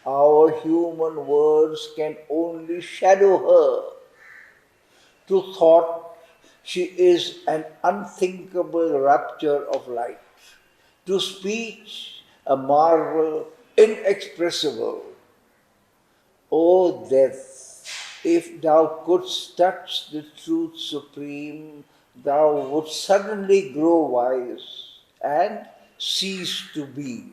Our human words can only shadow her. To thought, she is an unthinkable rapture of light. To speech, a marvel inexpressible. O death, if thou couldst touch the truth supreme, thou wouldst suddenly grow wise and cease to be.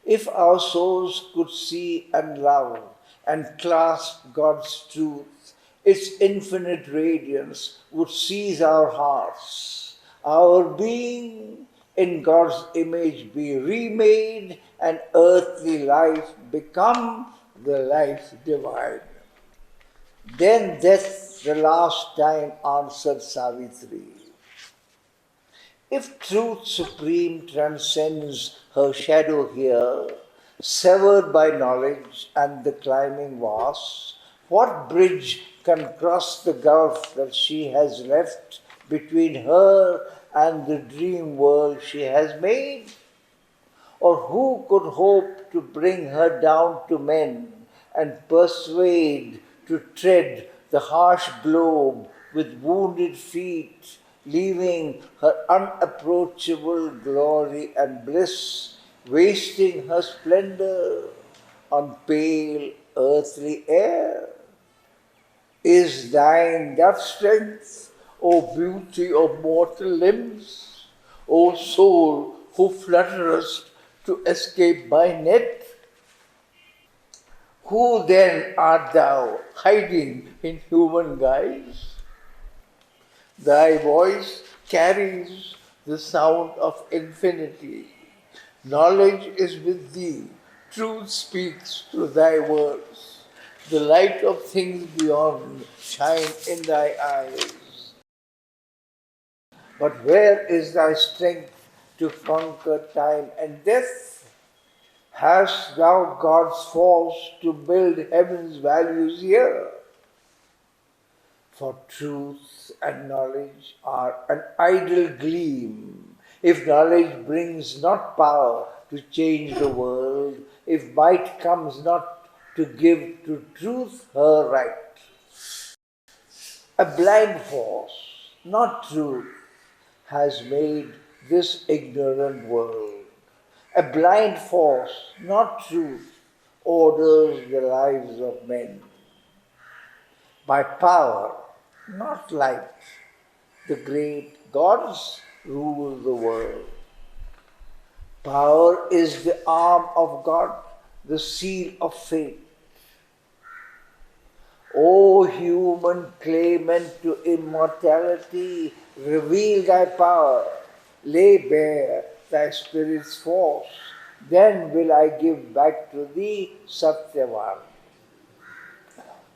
If our souls could see and love and clasp God's truth, its infinite radiance would seize our hearts. Our being in God's image be remade, and earthly life become the life divine. Then death the last time answered Savitri. If truth supreme transcends her shadow here, severed by knowledge and the climbing vast, what bridge can cross the gulf that she has left between her and the dream world she has made? Or who could hope to bring her down to men and persuade to tread the harsh globe with wounded feet, leaving her unapproachable glory and bliss, wasting her splendor on pale earthly air? Is thine that strength, O beauty of mortal limbs, O soul who flutterest to escape my net? Who then art thou, hiding in human guise? Thy voice carries the sound of infinity. Knowledge is with thee. Truth speaks through thy words. The light of things beyond shine in thy eyes. But where is thy strength to conquer time and death? Hast thou God's force to build heaven's values here? For truth and knowledge are an idle gleam. If knowledge brings not power to change the world, if might comes not to give to truth her right. A blind force, not truth, has made this ignorant world. A blind force, not truth, orders the lives of men. By power, not light, the great gods rule the world. Power is the arm of God, the seal of fate. O human claimant to immortality, reveal thy power, lay bare thy spirit's force, then will I give back to thee Satyavan.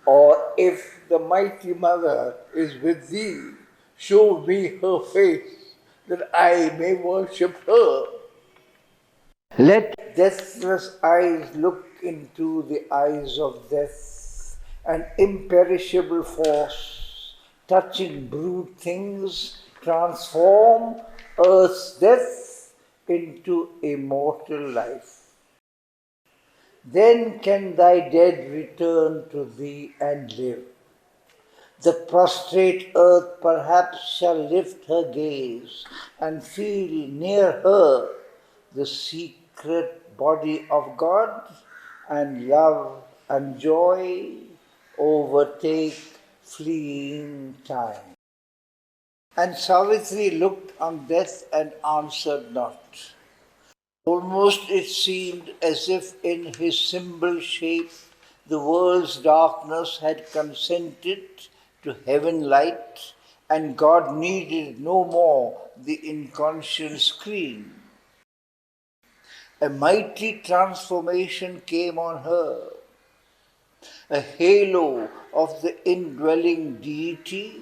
Or if the mighty mother is with thee, show me her face, that I may worship her. Let deathless eyes look into the eyes of death, an imperishable force, touching brute things, transform earth's death into immortal life. Then can thy dead return to thee and live. The prostrate earth perhaps shall lift her gaze and feel near her the secret body of God, and love and joy overtake fleeing time. And Savitri looked on death and answered not. Almost it seemed as if in his symbol shape the world's darkness had consented to heaven light, and God needed no more the inconscient screen. A mighty transformation came on her, a halo of the indwelling deity,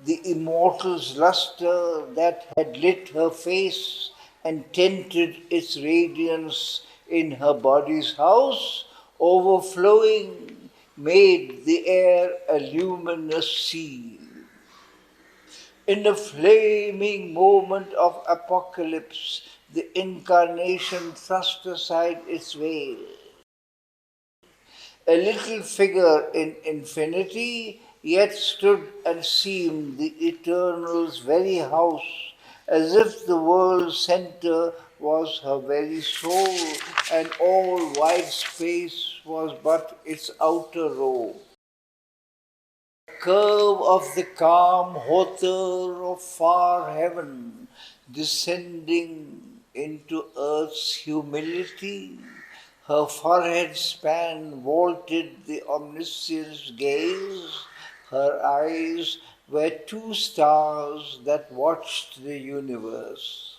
the immortal's luster that had lit her face and tinted its radiance in her body's house, overflowing, made the air a luminous sea. In a flaming moment of apocalypse, the incarnation thrust aside its veil. A little figure in infinity, yet stood and seemed the Eternal's very house, as if the world's center was her very soul, and all wide space was but its outer robe. Curve of the calm hauteur of far heaven, descending into earth's humility, her forehead span vaulted the omniscient's gaze, her eyes were two stars that watched the universe.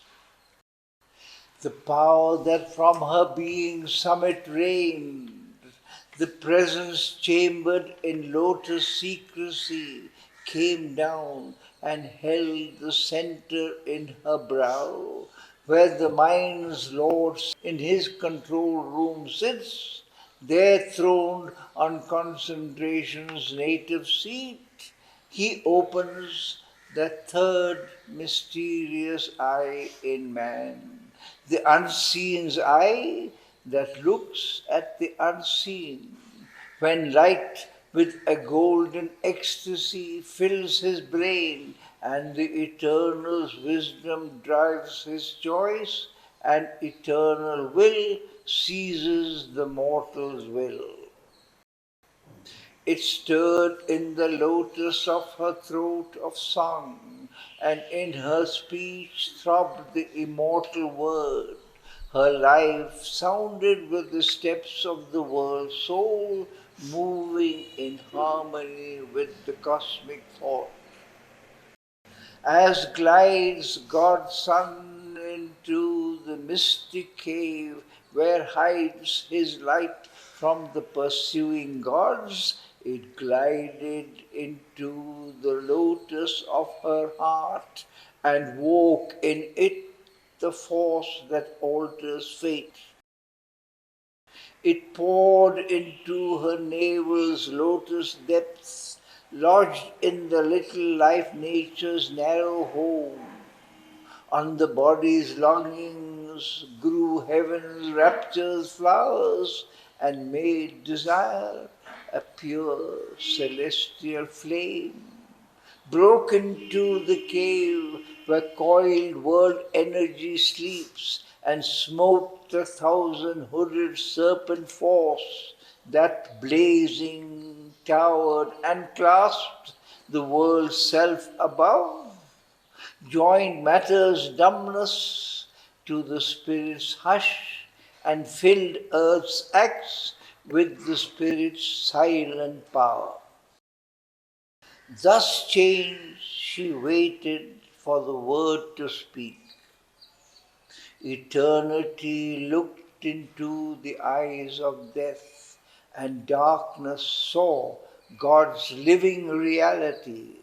The power that from her being summit reigned, the presence chambered in lotus secrecy, came down and held the center in her brow, where the mind's Lord in his control room sits, there throned on concentration's native seat. He opens the third mysterious eye in man, the unseen's eye that looks at the unseen, when light with a golden ecstasy fills his brain, and the Eternal's wisdom drives his choice, and eternal will seizes the mortal's will. It stirred in the lotus of her throat of song, and in her speech throbbed the immortal word. Her life sounded with the steps of the world soul, moving in harmony with the cosmic thought. As glides God's Son into the mystic cave where hides his light from the pursuing gods, it glided into the lotus of her heart and woke in it the force that alters fate. It poured into her navel's lotus depths, lodged in the little life nature's narrow home. On the body's longings grew heaven's rapture's flowers, and made desire a pure celestial flame. broke into the cave where coiled world energy sleeps, and smote the thousand-hooded serpent force that blazing towered and clasped the world's self above, joined matter's dumbness to the spirit's hush, and filled earth's acts with the spirit's silent power. Thus changed, she waited for the word to speak. Eternity looked into the eyes of death, and darkness saw God's living reality.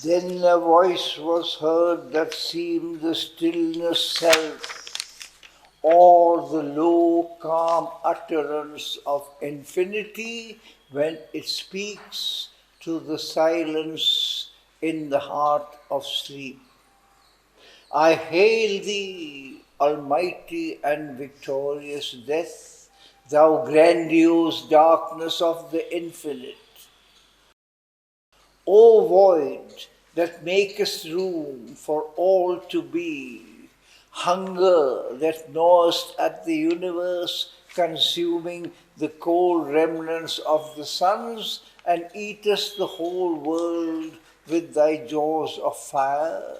Then a voice was heard that seemed the stillness self, or the low, calm utterance of infinity when it speaks to the silence in the heart of sleep. I hail thee, almighty and victorious death, thou grandiose darkness of the infinite. O void that makest room for all to be, hunger that gnawest at the universe, consuming the cold remnants of the suns, and eatest the whole world with thy jaws of fire,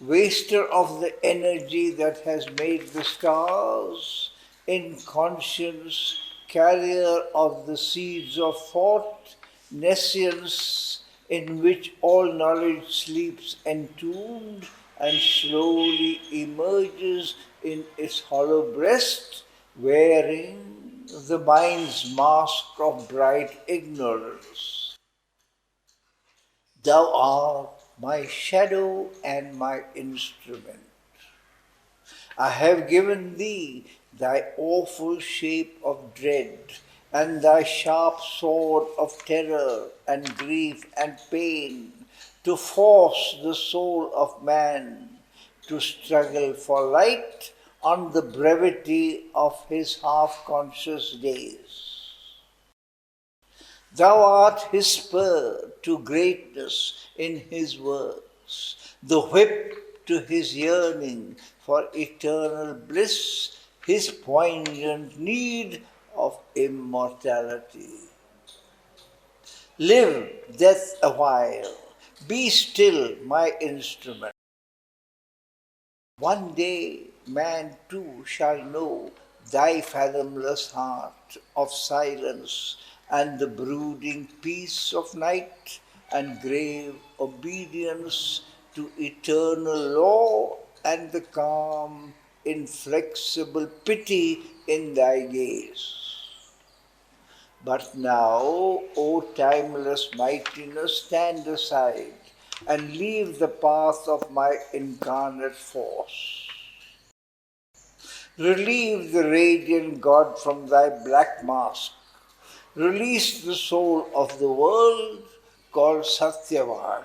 waster of the energy that has made the stars, in conscience, carrier of the seeds of thought, nescience in which all knowledge sleeps entombed and slowly emerges in its hollow breast, wearing the mind's mask of bright ignorance. Thou art my shadow and my instrument. I have given thee thy awful shape of dread, and thy sharp sword of terror and grief and pain, to force the soul of man to struggle for light on the brevity of his half-conscious days. Thou art his spur to greatness in his works, the whip to his yearning for eternal bliss, his poignant need of immortality. Live, death, awhile, be still my instrument. One day man too shall know thy fathomless heart of silence and the brooding peace of night and grave obedience to eternal law and the calm, inflexible pity in thy gaze. But now, O timeless mightiness, stand aside and leave the path of my incarnate force. Relieve the radiant God from thy black mask. Release the soul of the world called Satyavan,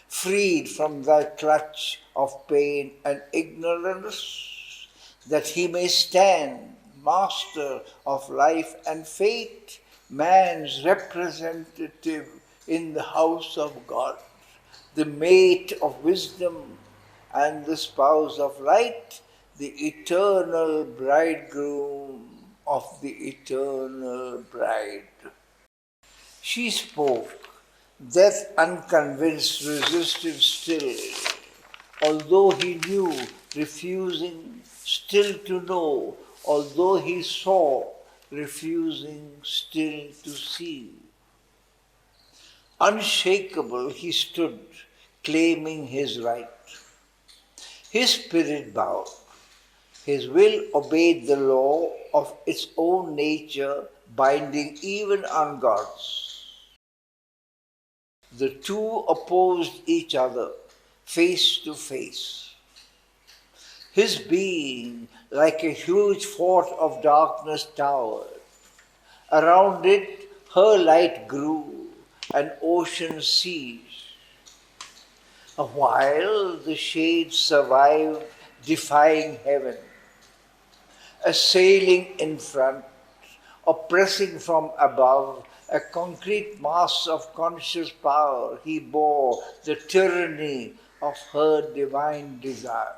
freed from thy clutch of pain and ignorance, that he may stand master of life and fate, man's representative in the house of God, the mate of wisdom and the spouse of light, the eternal bridegroom of the eternal bride. She spoke. Death, unconvinced, resisted still, although he knew, refusing still to know, although he saw, refusing still to see. Unshakable he stood, claiming his right. His spirit bowed. His will obeyed the law of its own nature, binding even on gods. The two opposed each other, face to face. His being, like a huge fort of darkness, towered. Around it, her light grew, and ocean seized. A while the shades survived, defying heaven. A sailing in front, Oppressing from above, a concrete mass of conscious power, he bore the tyranny of her divine desire.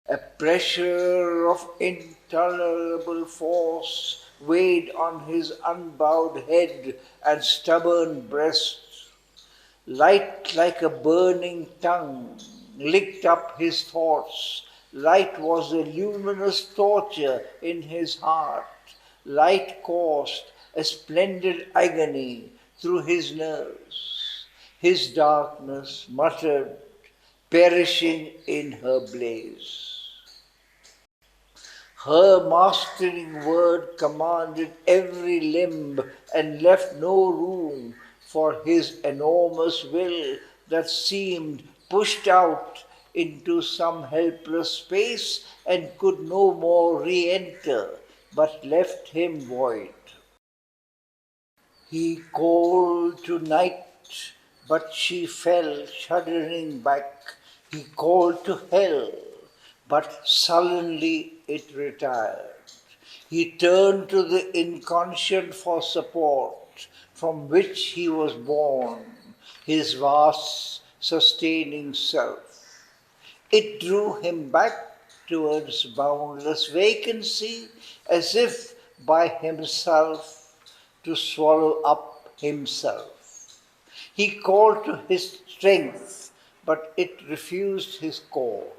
A pressure of intolerable force weighed on his unbowed head and stubborn breast. Light like a burning tongue licked up his thoughts. Light was a luminous torture in his heart. Light caused a splendid agony through his nerves. His darkness muttered, perishing in her blaze. Her mastering word commanded every limb and left no room for his enormous will that seemed pushed out into some helpless space and could no more re-enter, but left him void. He called to night, but she fell shuddering back. He called to hell, but sullenly it retired. He turned to the inconscient for support, from which he was born, his vast sustaining self. It drew him back towards boundless vacancy, as if by himself to swallow up himself. He called to his strength, but it refused his call.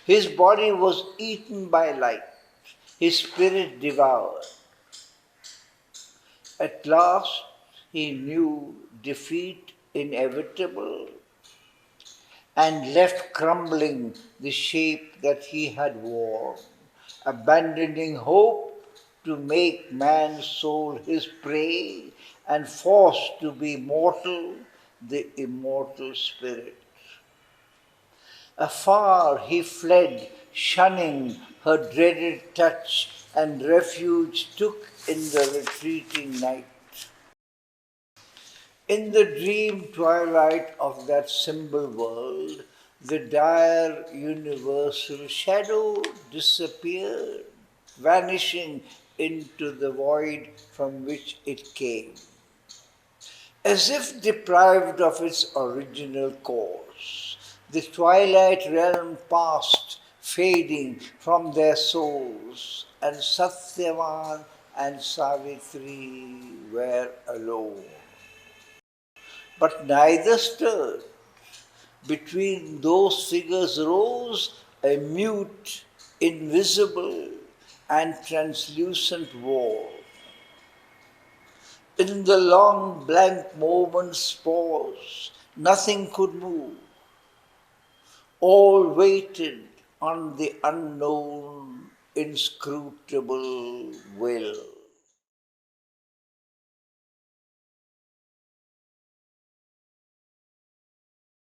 His body was eaten by light, his spirit devoured. At last he knew defeat inevitable and left crumbling the shape that he had worn, abandoning hope to make man's soul his prey and forced to be mortal, the immortal spirit. Afar he fled, shunning her dreaded touch, and refuge took in the retreating night. In the dream twilight of that symbol world, the dire universal shadow disappeared, vanishing into the void from which it came. As if deprived of its original course, the twilight realm passed, fading from their souls, and Satyavan and Savitri were alone. But neither stirred. Between those figures rose a mute, invisible, and translucent wall. In the long blank moment's pause, nothing could move. All waited on the unknown, inscrutable will.